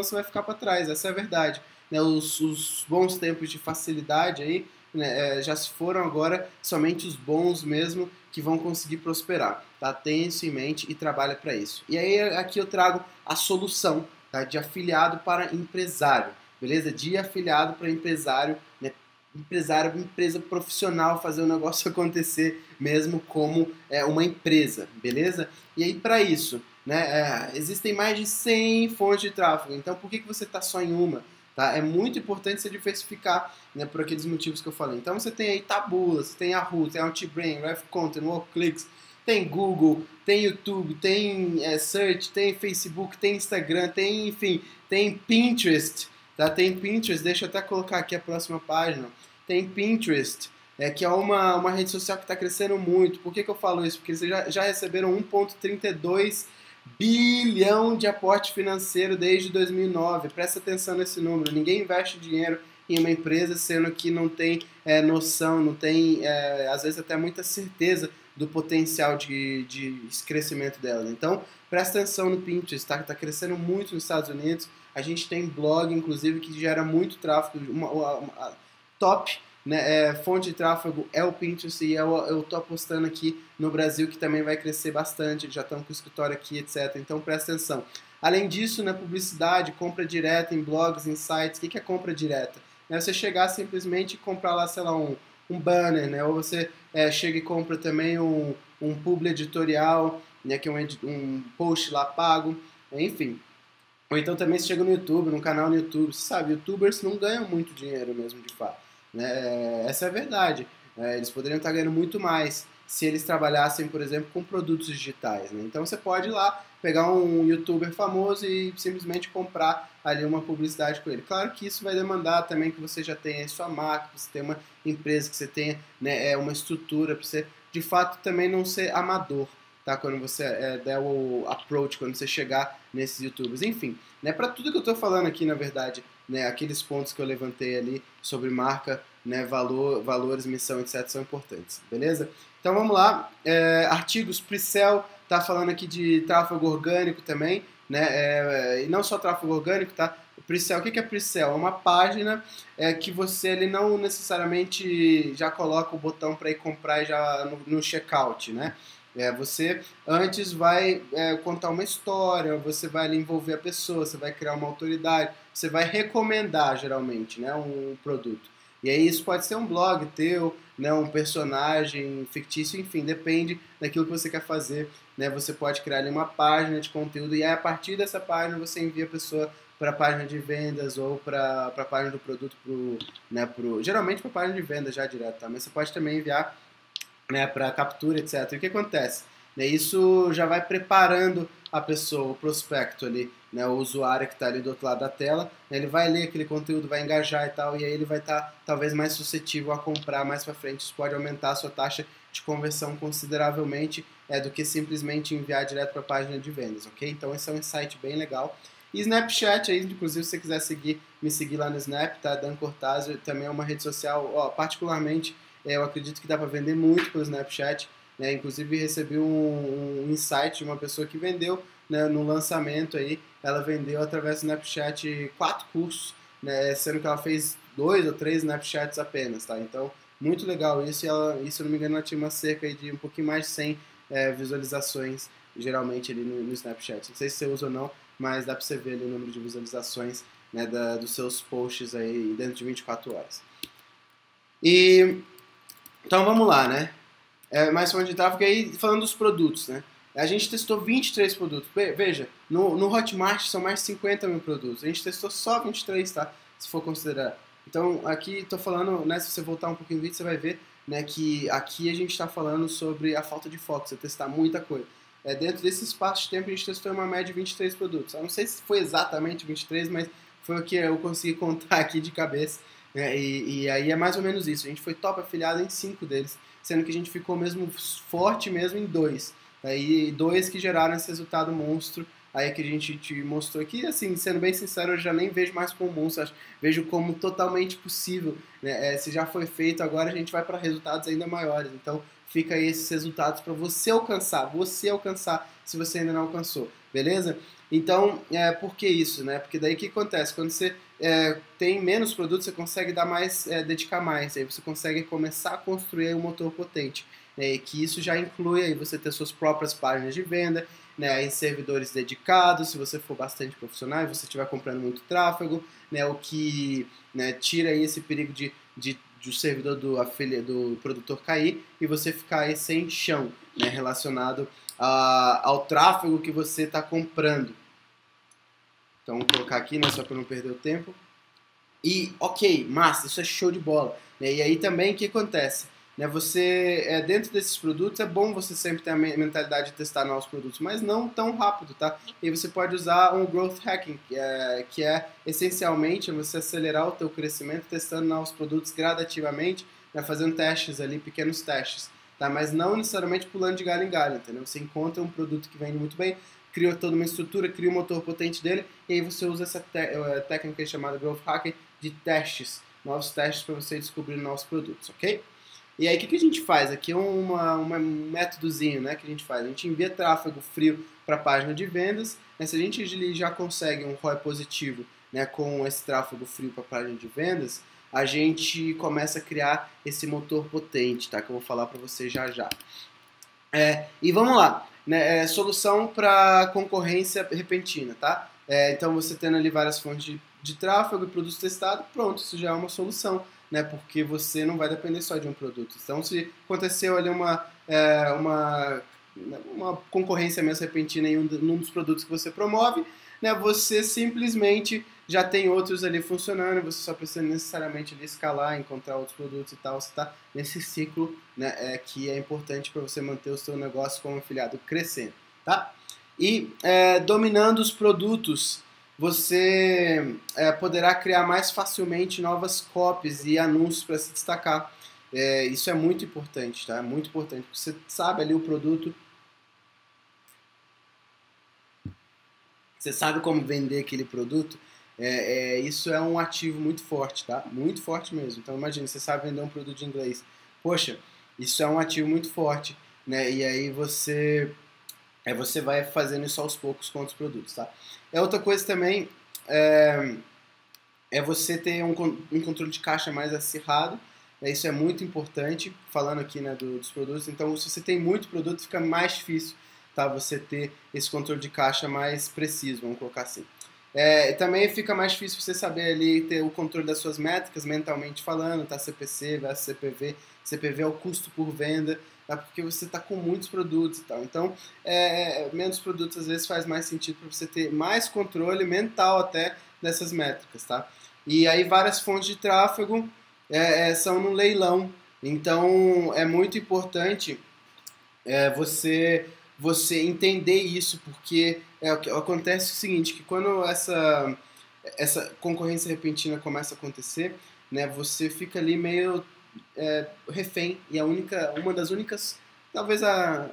você vai ficar para trás, essa é a verdade. Né, os bons tempos de facilidade aí, né, já se foram, agora somente os bons mesmo que vão conseguir prosperar, tá? Tenha isso em mente e trabalha para isso. E aí aqui eu trago a solução, tá? De afiliado para empresário, beleza? De afiliado para empresário, né? Empresa profissional, fazer o negócio acontecer mesmo como uma empresa, beleza? E aí para isso, né? Existem mais de 100 fontes de tráfego, então por que você está só em uma? Tá? É muito importante você diversificar, né, por aqueles motivos que eu falei. Então você tem aí Taboola, você tem Yahoo, tem Outbrain, RefContent, WorkClicks, tem Google, tem YouTube, tem Search, tem Facebook, tem Instagram, tem, enfim, tem Pinterest, tá? Tem Pinterest, deixa eu até colocar aqui a próxima página. Tem Pinterest, que é uma rede social que está crescendo muito. Por que eu falo isso? Porque vocês já receberam 1,32 bilhão de aporte financeiro desde 2009. Presta atenção nesse número. Ninguém investe dinheiro em uma empresa sendo que não tem noção, não tem, às vezes, até muita certeza do potencial de crescimento delas. Então, presta atenção no Pinterest, tá crescendo muito nos Estados Unidos. A gente tem blog, inclusive, que gera muito tráfego. Uma top, né, fonte de tráfego é o Pinterest, e eu tô apostando aqui no Brasil que também vai crescer bastante. Já estamos com o escritório aqui, etc. Então, presta atenção. Além disso, né, publicidade, compra direta em blogs, em sites. O que é compra direta? É você chegar simplesmente e comprar lá, sei lá, um banner, né? Ou você chega e compra também um publi editorial, né? Que é um post lá pago, enfim. Ou então também você chega no YouTube, num canal no YouTube, você sabe, youtubers não ganham muito dinheiro mesmo, de fato, né? Essa é a verdade. Eles poderiam estar ganhando muito mais se eles trabalhassem, por exemplo, com produtos digitais, né? Então você pode ir lá, pegar um youtuber famoso e simplesmente comprar ali uma publicidade com ele. Claro que isso vai demandar também que você já tenha a sua marca, que você tenha uma empresa, que você tenha, né, uma estrutura, para você, de fato, também não ser amador, tá? Quando você der o approach, quando você chegar nesses youtubers. Enfim, né, para tudo que eu estou falando aqui, na verdade, né, aqueles pontos que eu levantei ali sobre marca, né, valores, missão, etc., são importantes, beleza? Então vamos lá, artigos, Pre-Sell, tá falando aqui de tráfego orgânico também, né, e não só tráfego orgânico, tá? Pre-Sell, o que é Pre-Sell? É uma página que você ele não necessariamente já coloca o botão para ir comprar já no checkout, né? Você antes vai contar uma história, você vai ali envolver a pessoa, você vai criar uma autoridade, você vai recomendar geralmente, né, um produto. E aí isso pode ser um blog teu, né, um personagem fictício, enfim, depende daquilo que você quer fazer, né? Você pode criar ali uma página de conteúdo e aí a partir dessa página você envia a pessoa para a página de vendas ou para a página do produto, geralmente para a página de vendas já direto, tá? Mas você pode também enviar, né, para captura, etc. E o que acontece? Né, isso já vai preparando a pessoa, o prospecto ali, né, o usuário que está ali do outro lado da tela, né, ele vai ler aquele conteúdo, vai engajar e tal, e aí ele vai estar talvez mais suscetível a comprar mais para frente. Isso pode aumentar a sua taxa de conversão consideravelmente do que simplesmente enviar direto para a página de vendas, ok? Então esse é um insight bem legal. E Snapchat, aí, inclusive se você quiser me seguir lá no Snap, tá? Dan Cortázio, também é uma rede social, particularmente eu acredito que dá para vender muito pelo Snapchat, né? Inclusive recebi um insight de uma pessoa que vendeu, né, no lançamento aí, ela vendeu através do Snapchat 4 cursos, né, sendo que ela fez 2 ou 3 Snapchats apenas, tá? Então, muito legal isso, e se eu não me engano ela tinha uma cerca de um pouquinho mais de 100 visualizações, geralmente ali no Snapchat. Não sei se você usa ou não, mas dá para você ver ali o número de visualizações, né, dos seus posts aí dentro de 24 horas. Então vamos lá, né? Mais fonte de tráfego aí, falando dos produtos, né? A gente testou 23 produtos. Veja, no Hotmart são mais de 50 mil produtos. A gente testou só 23, tá? Se for considerar. Então aqui estou falando, né? Se você voltar um pouquinho no vídeo, você vai ver, né, que aqui a gente está falando sobre a falta de foco, você testar muita coisa. Dentro desse espaço de tempo a gente testou uma média de 23 produtos. Eu não sei se foi exatamente 23, mas foi o que eu consegui contar aqui de cabeça. E aí é mais ou menos isso. A gente foi top afiliado em 5 deles, sendo que a gente ficou mesmo forte mesmo em 2. E 2 que geraram esse resultado monstro aí que a gente te mostrou aqui. Assim, sendo bem sincero, eu já nem vejo mais como monstro, vejo como totalmente possível, né? Se já foi feito, agora a gente vai para resultados ainda maiores. Então fica aí esses resultados para você alcançar se você ainda não alcançou, beleza? Então, por que isso, né? Porque daí o que acontece? Quando você tem menos produtos, você consegue dar mais, dedicar mais, aí você consegue começar a construir um motor potente, né? E que isso já inclui aí você ter suas próprias páginas de venda, né? Em servidores dedicados, se você for bastante profissional e você estiver comprando muito tráfego, né? O que, né, tira aí esse perigo de o servidor do produtor cair e você ficar aí sem chão, né, relacionado ao tráfego que você está comprando. Então vou colocar aqui, né, só para não perder o tempo. E ok, massa, isso é show de bola, né? E aí também o que acontece? Né, você, dentro desses produtos, é bom você sempre ter a mentalidade de testar novos produtos, mas não tão rápido, tá? E você pode usar um growth hacking, que é essencialmente você acelerar o teu crescimento testando novos produtos gradativamente, né, fazendo testes ali, pequenos testes, tá? Mas não necessariamente pulando de galho em galho, entendeu? Você encontra um produto que vende muito bem, cria toda uma estrutura, cria o motor potente dele, e aí você usa essa técnica chamada Growth Hacking de testes, novos testes para você descobrir novos produtos, ok? E aí o que a gente faz? Aqui é um métodozinho, né, que a gente faz. A gente envia tráfego frio para a página de vendas, né, se a gente já consegue um ROI positivo, né, com esse tráfego frio para a página de vendas, a gente começa a criar esse motor potente, tá? Que eu vou falar para você já já. E vamos lá, né? Solução para concorrência repentina, tá? Então você tendo ali várias fontes de tráfego e produtos testados, pronto, isso já é uma solução, né? Porque você não vai depender só de um produto. Então se aconteceu ali uma concorrência mesmo repentina em um dos produtos que você promove, né? Você simplesmente já tem outros ali funcionando, você só precisa necessariamente ali escalar, encontrar outros produtos e tal, você está nesse ciclo, né, que é importante para você manter o seu negócio como afiliado crescendo, tá? E dominando os produtos, você poderá criar mais facilmente novas copies e anúncios para se destacar. Isso é muito importante, tá? Muito importante. Você sabe ali o produto, você sabe como vender aquele produto, isso é um ativo muito forte, tá? Muito forte mesmo. Então imagina, você sabe vender um produto de inglês. Poxa, isso é um ativo muito forte, né? E aí você vai fazendo isso aos poucos com outros produtos, tá? Outra coisa também você ter um controle de caixa mais acirrado, né? Isso é muito importante, falando aqui, né, dos produtos. Então, se você tem muito produto, fica mais difícil, tá? Você ter esse controle de caixa mais preciso, vamos colocar assim. Também fica mais difícil você saber ali ter o controle das suas métricas, mentalmente falando, tá? CPC versus CPV. CPV é o custo por venda, tá? Porque você está com muitos produtos e tal. Então, menos produtos às vezes faz mais sentido para você ter mais controle mental até dessas métricas, tá? E aí várias fontes de tráfego são no leilão. Então, é muito importante você entender isso, porque acontece o seguinte, que quando essa concorrência repentina começa a acontecer, né, você fica ali meio refém, e uma das únicas, talvez a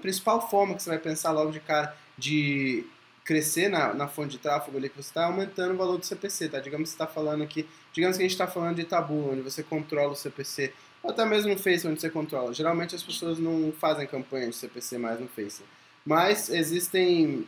principal forma que você vai pensar logo de cara de crescer na fonte de tráfego ali que você está, aumentando o valor do CPC, tá? Digamos que a gente está falando de Tabu, onde você controla o CPC, ou até mesmo no Face, onde você controla. Geralmente as pessoas não fazem campanha de CPC mais no Face, mas existem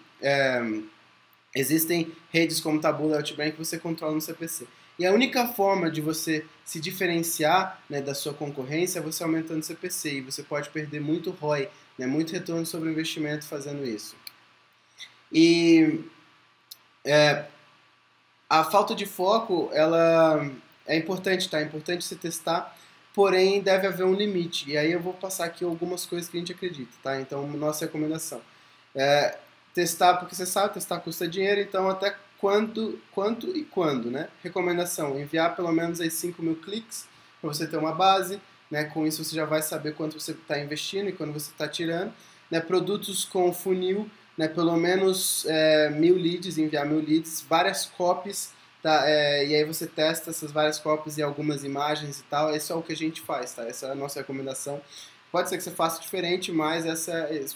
redes como Tabu e Outbrain que você controla no CPC. E a única forma de você se diferenciar, né, da sua concorrência é você aumentando o CPC, e você pode perder muito ROI, né, muito retorno sobre o investimento fazendo isso. E a falta de foco, ela é importante, tá? É importante você testar, porém deve haver um limite. E aí eu vou passar aqui algumas coisas que a gente acredita, tá? Então, nossa recomendação. Testar, porque você sabe, testar custa dinheiro, então até quanto e quando, né? Recomendação, enviar pelo menos aí 5.000 cliques para você ter uma base, né? Com isso você já vai saber quanto você está investindo e quando você está tirando, né? Produtos com funil, né? Pelo menos 1.000 leads, enviar 1.000 leads, várias copies, tá? E aí você testa essas várias copies e algumas imagens e tal. Esse é o que a gente faz, tá? Essa é a nossa recomendação. Pode ser que você faça diferente, mas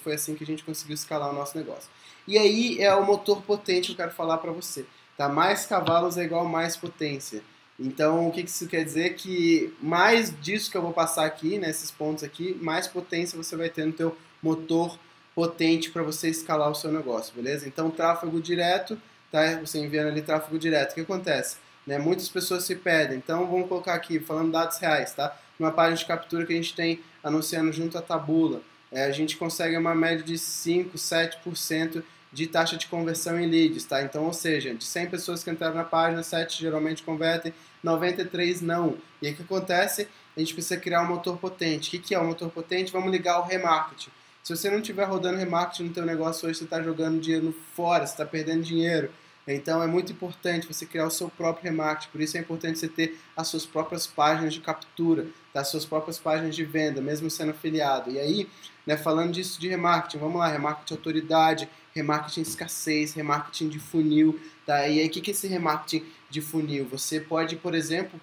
foi assim que a gente conseguiu escalar o nosso negócio. E aí é o motor potente que eu quero falar para você, tá? Mais cavalos é igual mais potência. Então, o que isso quer dizer? Que mais disso que eu vou passar aqui, nesses pontos aqui, mais potência você vai ter no teu motor potente para você escalar o seu negócio, beleza? Então, tráfego direto, tá? Você enviando ali tráfego direto. O que acontece? Né? Muitas pessoas se perdem. Então, vamos colocar aqui, falando dados reais, tá? Numa página de captura que a gente tem anunciando junto à Taboola, a gente consegue uma média de 5, 7% de taxa de conversão em leads, tá? Então, ou seja, de 100 pessoas que entraram na página, 7 geralmente convertem, 93 não. E aí o que acontece? A gente precisa criar um motor potente. O que é um motor potente? Vamos ligar o remarketing. Se você não estiver rodando remarketing no teu negócio hoje, você está jogando dinheiro fora, você está perdendo dinheiro. Então é muito importante você criar o seu próprio remarketing, por isso é importante você ter as suas próprias páginas de captura, tá? As suas próprias páginas de venda, mesmo sendo afiliado. E aí, né, falando disso de remarketing, vamos lá, remarketing autoridade, remarketing escassez, remarketing de funil, tá? E aí o que é esse remarketing de funil? Você pode, por exemplo,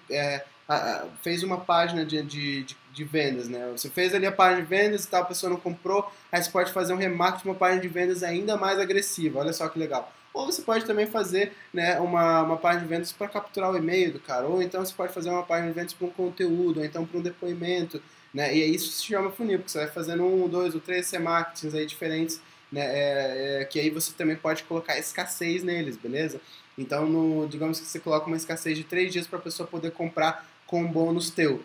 fez uma página de de vendas, né? Você fez ali a página de vendas e tal, a pessoa não comprou, aí você pode fazer um remarketing de uma página de vendas ainda mais agressiva, olha só que legal. Ou você pode também fazer, né, uma página de vendas para capturar o e-mail do cara, ou então você pode fazer uma página de vendas para um conteúdo, ou então para um depoimento, né? E isso se chama funil, porque você vai fazendo 1, 2 ou 3 remarketings aí diferentes, né? Que aí você também pode colocar escassez neles, beleza? Então, digamos que você coloca uma escassez de 3 dias para a pessoa poder comprar com um bônus teu,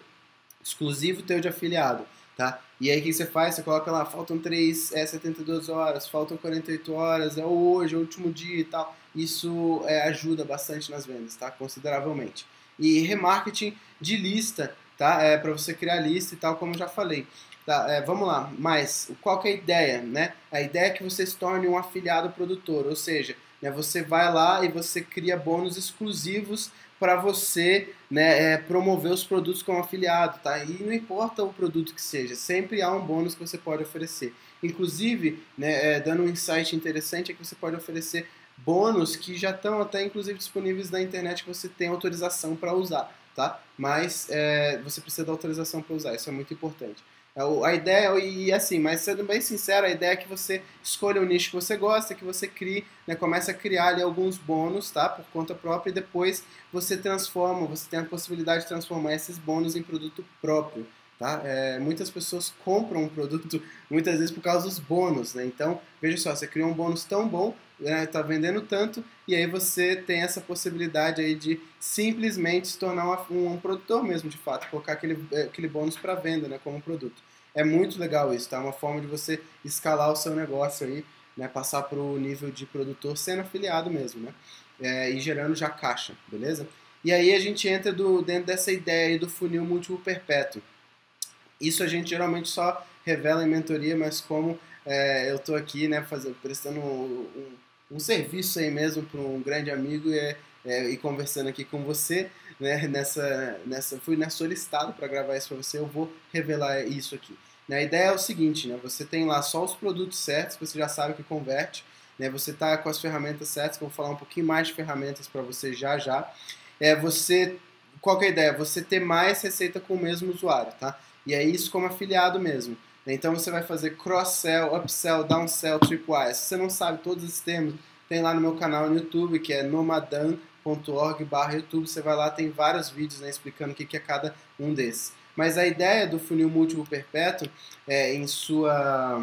exclusivo teu de afiliado, tá? E aí o que você faz? Você coloca lá, faltam 72 horas, faltam 48 horas, é hoje, é o último dia e tal. Isso ajuda bastante nas vendas, tá? Consideravelmente. E remarketing de lista, tá? Para você criar lista e tal, como eu já falei. Tá, vamos lá, mas qual que é a ideia, né? A ideia é que você se torne um afiliado produtor, ou seja, né, você vai lá e você cria bônus exclusivos para você, né, promover os produtos como afiliado, tá? E não importa o produto que seja, sempre há um bônus que você pode oferecer. Inclusive, né, dando um insight interessante, é que você pode oferecer bônus que já estão até inclusive disponíveis na internet que você tem autorização para usar, tá? Mas você precisa da autorização para usar, isso é muito importante. A ideia, e assim, mas sendo bem sincero, a ideia é que você escolha o nicho que você gosta, que você crie, né, comece a criar ali alguns bônus, tá, por conta própria, e depois você transforma, você tem a possibilidade de transformar esses bônus em produto próprio, tá? Muitas pessoas compram um produto, muitas vezes por causa dos bônus, né? Então, veja só, você criou um bônus tão bom, né, tá vendendo tanto, e aí você tem essa possibilidade aí de simplesmente se tornar um produtor mesmo, de fato, colocar aquele bônus para venda, né, como produto. É muito legal isso, tá? É uma forma de você escalar o seu negócio aí, né, passar para o nível de produtor sendo afiliado mesmo, né? E gerando já caixa, beleza? E aí a gente entra dentro dessa ideia aí do funil múltiplo perpétuo. Isso a gente geralmente só revela em mentoria, mas como eu estou aqui, né, prestando um serviço aí mesmo para um grande amigo e conversando aqui com você, né, fui solicitado para gravar isso para você, eu vou revelar isso aqui. Né, a ideia é o seguinte, né, você tem lá só os produtos certos, você já sabe que converte, né, você está com as ferramentas certas, que eu vou falar um pouquinho mais de ferramentas para você já. Qual que é a ideia? Você ter mais receita com o mesmo usuário, tá? E é isso como afiliado mesmo. Então você vai fazer cross-sell, upsell, downsell, tripwire. Se você não sabe todos esses termos, tem lá no meu canal no YouTube, que é nomadan.org/YouTube. Você vai lá, tem vários vídeos, né, explicando o que é cada um desses. Mas a ideia do funil múltiplo perpétuo, em sua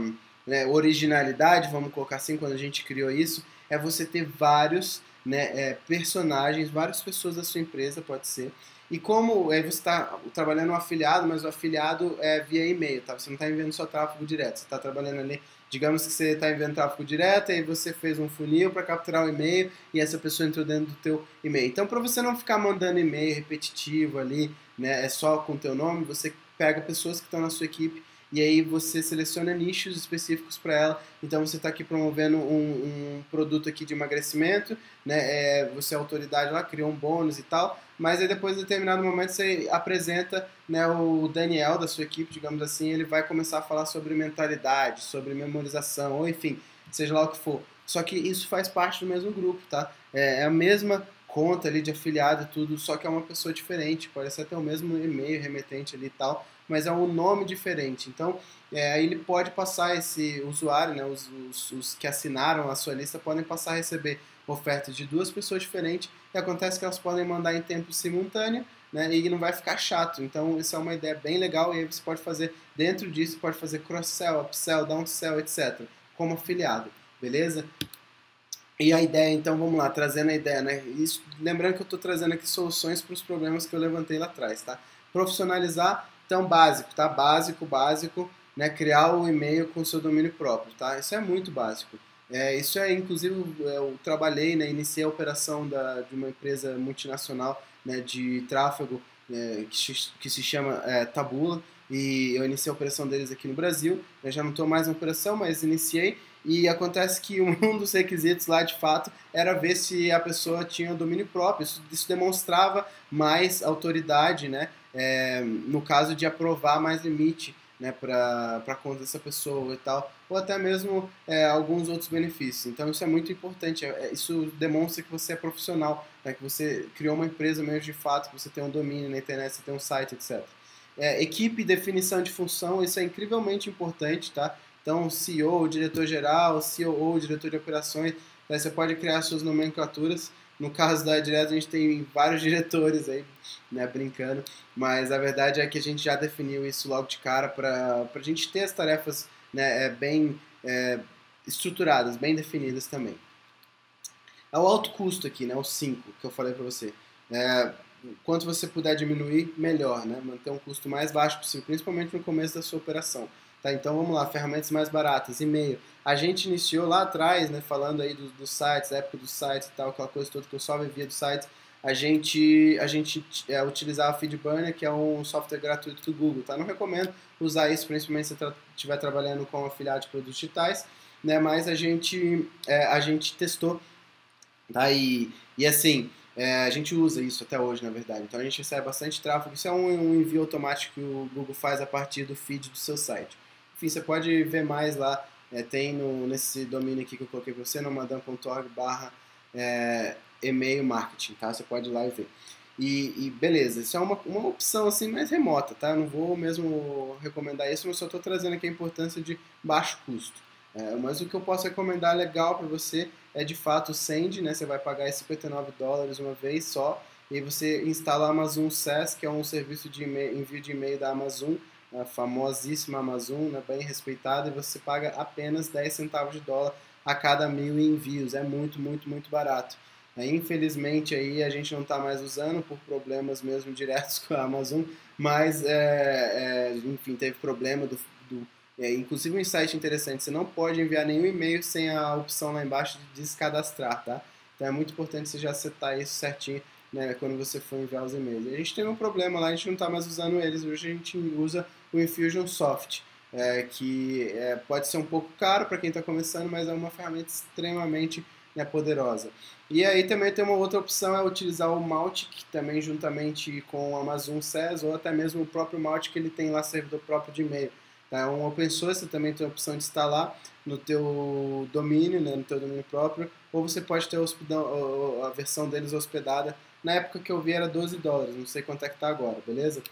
originalidade, vamos colocar assim, quando a gente criou isso, é você ter vários, né, personagens, várias pessoas da sua empresa, pode ser. E como você está trabalhando um afiliado, mas o afiliado é via e-mail, tá? Você não está enviando só tráfego direto, você está trabalhando ali, digamos que você está enviando tráfego direto e você fez um funil para capturar o e-mail e essa pessoa entrou dentro do teu e-mail. Então, para você não ficar mandando e-mail repetitivo ali, né, só com o teu nome, você pega pessoas que estão na sua equipe e aí você seleciona nichos específicos para ela. Então você está aqui promovendo um produto aqui de emagrecimento, né? Você é autoridade lá, criou um bônus e tal, mas aí depois de determinado momento você apresenta, né, o Daniel da sua equipe, digamos assim, ele vai começar a falar sobre mentalidade, sobre memorização, ou enfim, seja lá o que for. Só que isso faz parte do mesmo grupo, tá? É a mesma conta ali de afiliado e tudo, só que é uma pessoa diferente, pode ser até o mesmo e-mail remetente ali e tal, mas é um nome diferente. Então, aí ele pode passar, esse usuário, né, os que assinaram a sua lista podem passar a receber ofertas de duas pessoas diferentes, e acontece que elas podem mandar em tempo simultâneo, né, e não vai ficar chato. Então, isso é uma ideia bem legal, e aí você pode fazer, dentro disso, pode fazer cross-sell, upsell, downsell, etc., como afiliado, beleza? E a ideia, então, vamos lá, trazendo a ideia, né? Isso, lembrando que eu estou trazendo aqui soluções para os problemas que eu levantei lá atrás, tá? Profissionalizar, então, básico, tá? Básico, né? Criar o e-mail com seu domínio próprio, tá? Isso é muito básico. Inclusive, eu trabalhei, né? Iniciei a operação de uma empresa multinacional, né, de tráfego, que se chama Taboola, e eu iniciei a operação deles aqui no Brasil. Eu já não estou mais na operação, mas iniciei. E acontece que um dos requisitos lá, de fato, era ver se a pessoa tinha domínio próprio. Isso demonstrava mais autoridade, né? No caso de aprovar mais limite, né, para conta dessa pessoa e tal, ou até mesmo alguns outros benefícios. Então isso é muito importante. Isso demonstra que você é profissional, né, que você criou uma empresa mesmo de fato, que você tem um domínio na internet, você tem um site, etc. Equipe e definição de função, isso é incrivelmente importante, tá? Então, CEO, diretor-geral, COO, diretor de operações, daí você pode criar suas nomenclaturas. No caso da Direto, a gente tem vários diretores aí, né, brincando, mas a verdade é que a gente já definiu isso logo de cara para a gente ter as tarefas, né, bem estruturadas, bem definidas também. É o alto custo aqui, né, o 5 que eu falei para você. Quanto você puder diminuir, melhor, né? Manter um custo mais baixo possível, principalmente no começo da sua operação. Tá, então vamos lá, ferramentas mais baratas, e-mail. A gente iniciou lá atrás, né, falando aí dos sites, época dos sites e tal, aquela coisa toda que eu só vivia dos sites. A gente utilizava FeedBurner, que é um software gratuito do Google. Tá? Não recomendo usar isso, principalmente se você estiver trabalhando com afiliado de produtos digitais, né? Mas a gente testou, tá? E assim, a gente usa isso até hoje, na verdade. Então a gente recebe bastante tráfego. Isso é um envio automático que o Google faz a partir do feed do seu site. Enfim, você pode ver mais lá. Tem nesse domínio aqui que eu coloquei para você, nomadam.org/email marketing, tá? Você pode ir lá e ver. E beleza, isso é uma opção assim mais remota, tá? Eu não vou mesmo recomendar isso, mas só estou trazendo aqui a importância de baixo custo. Mas o que eu posso recomendar legal para você é de fato o Send, né? Você vai pagar $59 uma vez só, e aí você instala a Amazon SaaS, que é um serviço de envio de e-mail da Amazon, a famosíssima Amazon, né? Bem respeitada, e você paga apenas 10 centavos de dólar a cada 1000 envios. É muito, muito, muito barato. Infelizmente aí a gente não está mais usando por problemas mesmo diretos com a Amazon, mas enfim, teve problema inclusive um insight interessante, você não pode enviar nenhum e-mail sem a opção lá embaixo de descadastrar, tá? Então é muito importante você já setar isso certinho, né, quando você for enviar os e-mails. A gente tem um problema lá, a gente não está mais usando eles, hoje a gente usa o Infusionsoft, que pode ser um pouco caro para quem está começando, mas é uma ferramenta extremamente, né, poderosa. E aí também tem uma outra opção, é utilizar o Mautic, também juntamente com o Amazon SaaS, ou até mesmo o próprio Mautic, que ele tem lá servidor próprio de e-mail. É um open source, você também tem a opção de instalar no teu domínio, né, no teu domínio próprio, ou você pode ter a versão deles hospedada. Na época que eu vi era $12, não sei quanto é que está agora, beleza?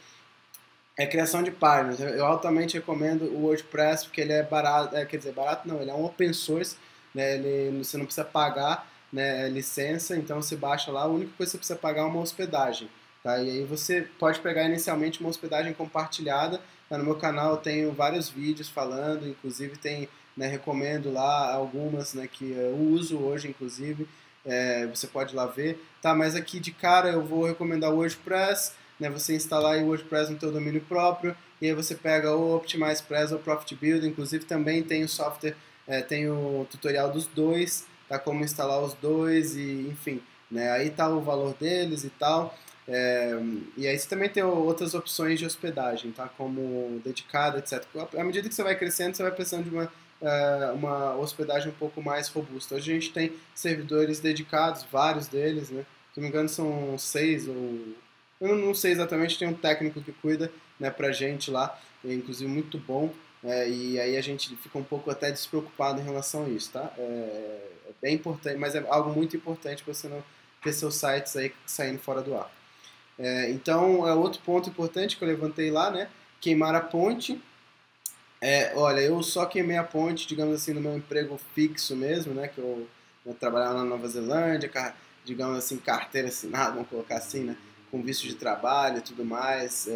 Criação de páginas. Eu altamente recomendo o WordPress, porque ele é barato, quer dizer, barato não, ele é um open source, né, você não precisa pagar, né, licença, então você baixa lá, a única coisa que você precisa pagar é uma hospedagem. Tá? E aí você pode pegar inicialmente uma hospedagem compartilhada. No meu canal eu tenho vários vídeos falando, inclusive tem, né, recomendo lá algumas, né, que eu uso hoje, inclusive, você pode ir lá ver. Tá, mas aqui de cara eu vou recomendar o WordPress, né, você instalar o WordPress no teu domínio próprio, e aí você pega o OptimizePress ou Profit Builder, inclusive também tem o software, tem o tutorial dos dois, tá, como instalar os dois, e enfim, né, aí tá o valor deles e tal. E aí você também tem outras opções de hospedagem, tá? Como dedicado, etc. À medida que você vai crescendo, você vai precisando de uma hospedagem um pouco mais robusta. Hoje a gente tem servidores dedicados, vários deles, né? Se não me engano são 6 ou... Eu não sei exatamente, tem um técnico que cuida, né, pra gente lá, inclusive muito bom, e aí a gente fica um pouco até despreocupado em relação a isso, tá? É bem importante, mas é algo muito importante para você não ter seus sites aí saindo fora do ar. Então, outro ponto importante que eu levantei lá, né? Queimar a ponte. Olha, eu só queimei a ponte, digamos assim, no meu emprego fixo mesmo, né? Que eu trabalhava na Nova Zelândia, digamos assim, carteira assinada, vamos colocar assim, né? Com visto de trabalho e tudo mais,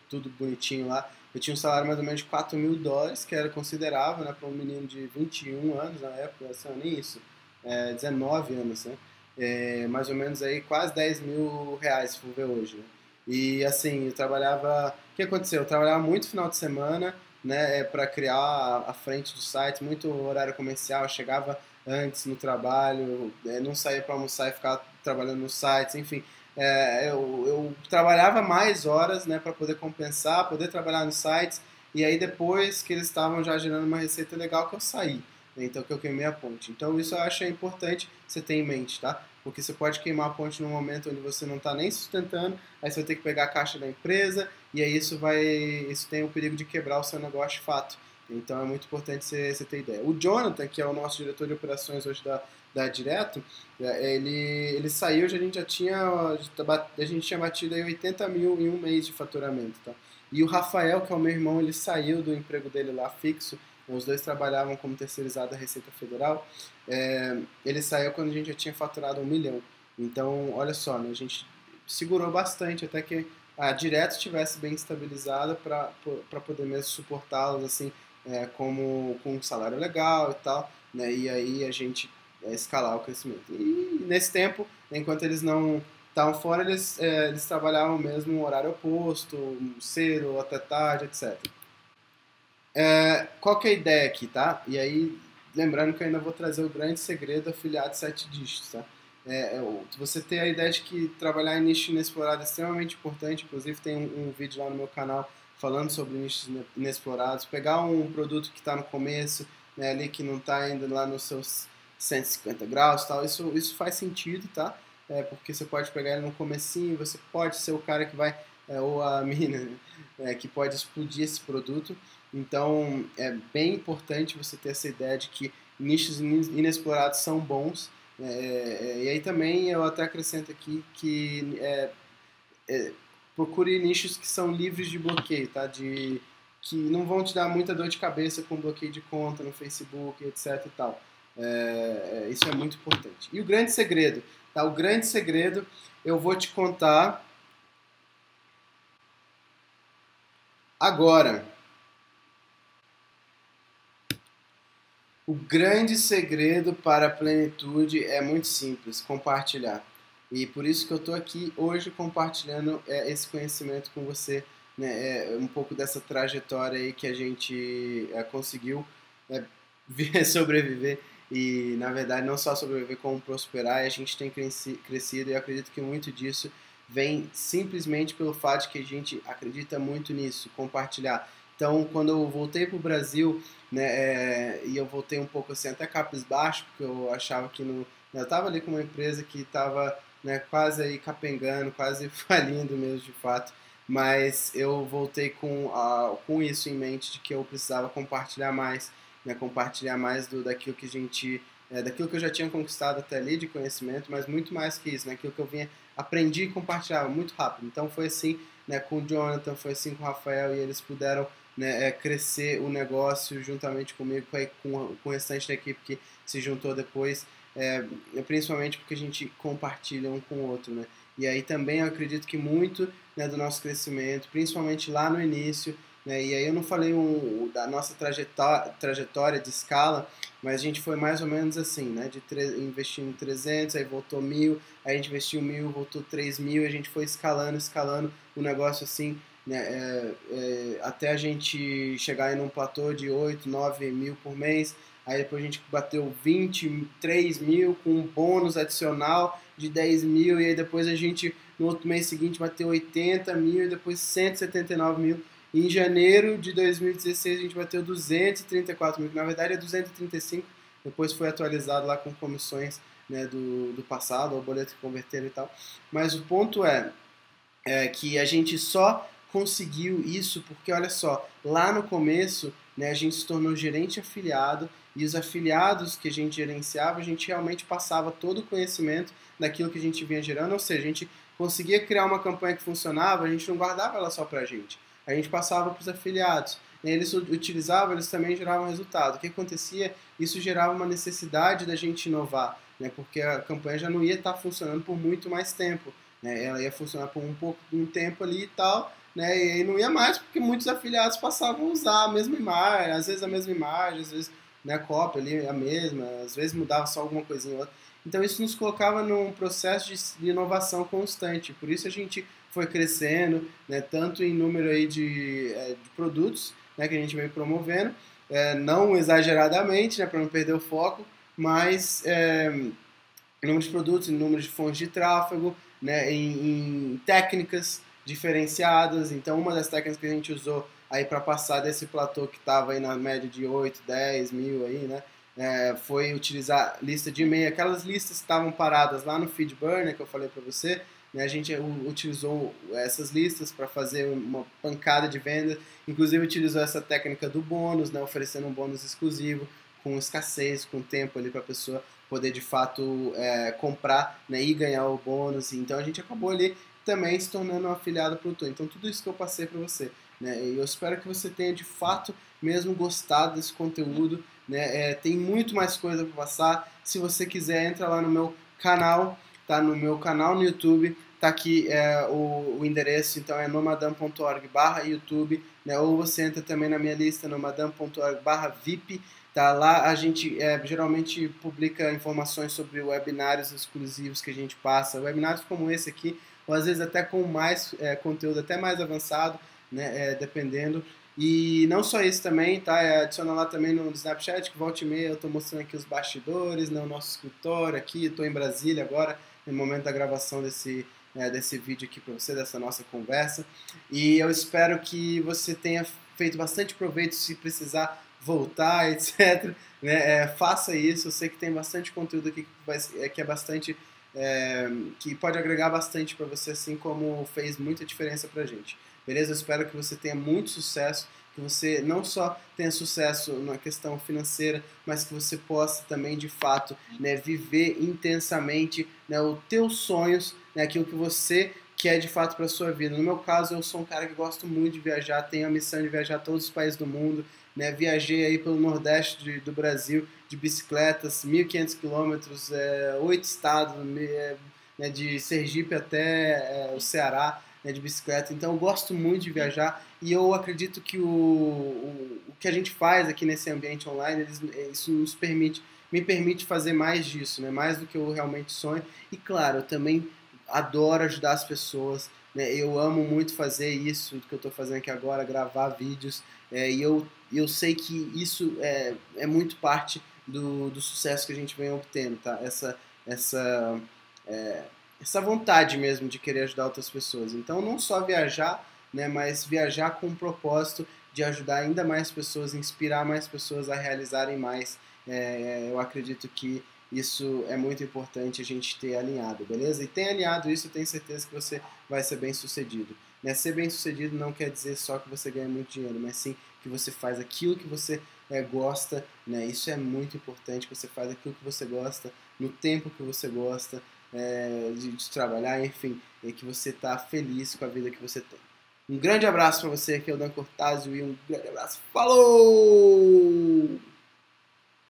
tudo bonitinho lá. Eu tinha um salário mais ou menos de $4.000, que era considerável, né? Para um menino de 21 anos na época, assim, nem isso, 19 anos, né? Mais ou menos aí quase R$ 10.000, se for ver hoje, né? E assim, eu trabalhava... O que aconteceu? Eu trabalhava muito final de semana, né, para criar a frente do site, muito horário comercial, eu chegava antes no trabalho, não saía para almoçar e ficava trabalhando no site, enfim. Eu trabalhava mais horas, né, para poder compensar, poder trabalhar nos sites, e aí depois que eles estavam já gerando uma receita legal que eu saí. Então que eu queimei a ponte. Então isso eu acho importante você ter em mente, tá? Porque você pode queimar a ponte num momento onde você não está nem sustentando, aí você vai ter que pegar a caixa da empresa, e aí isso tem o perigo de quebrar o seu negócio de fato. Então é muito importante você ter ideia. O Jonathan, que é o nosso diretor de operações hoje da Direto, ele saiu, a gente tinha batido aí 80 mil em um mês de faturamento, tá? E o Rafael, que é o meu irmão, ele saiu do emprego dele lá fixo, os dois trabalhavam como terceirizado da Receita Federal, ele saiu quando a gente já tinha faturado 1 milhão. Então, olha só, né, a gente segurou bastante até que a Direto estivesse bem estabilizada para poder mesmo suportá-los assim, como com um salário legal e tal, né, e aí a gente escalar o crescimento. E nesse tempo, enquanto eles não estavam fora, eles trabalhavam mesmo no horário oposto, cedo, até tarde, etc. Qual que é a ideia aqui, tá? E aí, lembrando que eu ainda vou trazer o grande segredo afiliado 7 dígitos, tá? Você ter a ideia de que trabalhar em nicho inexplorado é extremamente importante, inclusive tem um vídeo lá no meu canal falando sobre nichos inexplorados, pegar um produto que está no começo, né, ali que não está ainda lá nos seus 150 graus, tal, isso faz sentido, tá? Porque você pode pegar ele no comecinho, você pode ser o cara que vai, ou a mina, né, que pode explodir esse produto. Então é bem importante você ter essa ideia de que nichos inexplorados são bons. E aí também eu até acrescento aqui que procure nichos que são livres de bloqueio, tá? Que não vão te dar muita dor de cabeça com bloqueio de conta no Facebook, etc e tal. Isso é muito importante. E o grande segredo, tá? O grande segredo eu vou te contar agora. O grande segredo para a plenitude é muito simples, compartilhar. E por isso que eu estou aqui hoje compartilhando esse conhecimento com você, né, um pouco dessa trajetória aí que a gente conseguiu sobreviver e, na verdade, não só sobreviver, como prosperar. E a gente tem crescido e eu acredito que muito disso vem simplesmente pelo fato de que a gente acredita muito nisso, compartilhar. Então, quando eu voltei para o Brasil, né, e eu voltei um pouco assim, até cabisbaixo, porque eu achava que não. Eu estava ali com uma empresa que estava, né, quase aí capengando, quase falindo mesmo de fato, mas eu voltei com isso em mente, de que eu precisava compartilhar mais, né, compartilhar mais daquilo que a gente. Daquilo que eu já tinha conquistado até ali de conhecimento, mas muito mais que isso, né, aquilo que eu aprendi e compartilhava muito rápido. Então foi assim, né, com o Jonathan, foi assim com o Rafael, e eles puderam, né, crescer o negócio juntamente comigo, com o restante da equipe que se juntou depois, principalmente porque a gente compartilha um com o outro, né? E aí também eu acredito que muito, né, do nosso crescimento, principalmente lá no início, né, e aí eu não falei da nossa trajetória de escala, mas a gente foi mais ou menos assim, né, investindo 300, aí voltou 1.000, aí a gente investiu 1.000, voltou 3.000, a gente foi escalando o negócio assim, né, até a gente chegar em um platô de 8, 9 mil por mês. Aí depois a gente bateu 23 mil com um bônus adicional de 10 mil, e aí depois a gente no outro mês seguinte bateu 80 mil e depois 179 mil. E em janeiro de 2016 a gente bateu 234 mil, que na verdade é 235, depois foi atualizado lá com comissões, né, do passado, o boleto que converteram e tal. Mas o ponto é que a gente só conseguiu isso porque, olha só, lá no começo, né, a gente se tornou gerente afiliado, e os afiliados que a gente gerenciava, a gente realmente passava todo o conhecimento daquilo que a gente vinha gerando, ou seja, a gente conseguia criar uma campanha que funcionava, a gente não guardava ela só pra gente, a gente passava para os afiliados, né, eles utilizavam, eles também geravam resultado. O que acontecia? Isso gerava uma necessidade da gente inovar, né, porque a campanha já não ia estar funcionando por muito mais tempo, né, ela ia funcionar por um tempo ali e tal, né, e aí não ia mais, porque muitos afiliados passavam a usar a mesma imagem, às vezes a mesma imagem, às vezes, né, a cópia ali a mesma, às vezes mudava só alguma coisinha ou outra. Então isso nos colocava num processo de inovação constante, por isso a gente foi crescendo, né, tanto em número aí de produtos, né, que a gente vem promovendo, não exageradamente, né, para não perder o foco, mas em número de produtos, em número de fontes de tráfego, né, em técnicas diferenciadas. Então, uma das técnicas que a gente usou aí para passar desse platô que estava aí na média de 8, 10 mil aí, né, foi utilizar lista de e-mail, aquelas listas que estavam paradas lá no FeedBurner que eu falei para você, né, a gente utilizou essas listas para fazer uma pancada de venda, inclusive utilizou essa técnica do bônus, né, oferecendo um bônus exclusivo, com escassez, com tempo ali para a pessoa poder de fato comprar, né, e ganhar o bônus. Então a gente acabou ali também se tornando um afiliado produtor. Então tudo isso que eu passei para você, né? E eu espero que você tenha de fato mesmo gostado desse conteúdo, né? Tem muito mais coisa para passar. Se você quiser, entra lá no meu canal, tá? No meu canal no YouTube, tá aqui o endereço, então é nomadam.org/YouTube, né? Ou você entra também na minha lista, nomadam.org/VIP. Tá, lá a gente geralmente publica informações sobre webinários exclusivos que a gente passa, webinários como esse aqui, ou às vezes até com mais conteúdo até mais avançado, né, dependendo. E não só isso também, tá? Adiciona lá também no Snapchat, que volta e meia eu estou mostrando aqui os bastidores, né, o nosso escritório aqui, estou em Brasília agora, no momento da gravação desse vídeo aqui para você, dessa nossa conversa. E eu espero que você tenha feito bastante proveito, se precisar voltar, etc. Né? Faça isso, eu sei que tem bastante conteúdo aqui que é bastante que pode agregar bastante para você, assim como fez muita diferença para a gente. Beleza? Eu espero que você tenha muito sucesso, que você não só tenha sucesso na questão financeira, mas que você possa também, de fato, né, viver intensamente, né, os teus sonhos, né, aquilo que você quer de fato para a sua vida. No meu caso, eu sou um cara que gosto muito de viajar, tenho a missão de viajar a todos os países do mundo, né, viajei aí pelo Nordeste do Brasil de bicicletas, 1.500 quilômetros, 8 estados, né, de Sergipe até o Ceará, né, de bicicleta. Então eu gosto muito de viajar e eu acredito que o que a gente faz aqui nesse ambiente online, isso me permite fazer mais disso, né, mais do que eu realmente sonho. E claro, eu também adoro ajudar as pessoas, né, eu amo muito fazer isso que eu estou fazendo aqui agora, gravar vídeos, e eu sei que isso é muito parte do sucesso que a gente vem obtendo, tá? Essa, essa vontade mesmo de querer ajudar outras pessoas. Então, não só viajar, né, mas viajar com o propósito de ajudar ainda mais pessoas, inspirar mais pessoas a realizarem mais. Eu acredito que isso é muito importante a gente ter alinhado, beleza? E tem alinhado isso, eu tenho certeza que você vai ser bem sucedido. Né? Ser bem sucedido não quer dizer só que você ganha muito dinheiro, mas sim que você faz aquilo que você gosta, né? Isso é muito importante, que você faz aquilo que você gosta, no tempo que você gosta de trabalhar, enfim, e que você está feliz com a vida que você tem. Um grande abraço para você, aqui é o Dan Cortázio, e um grande abraço. Falou!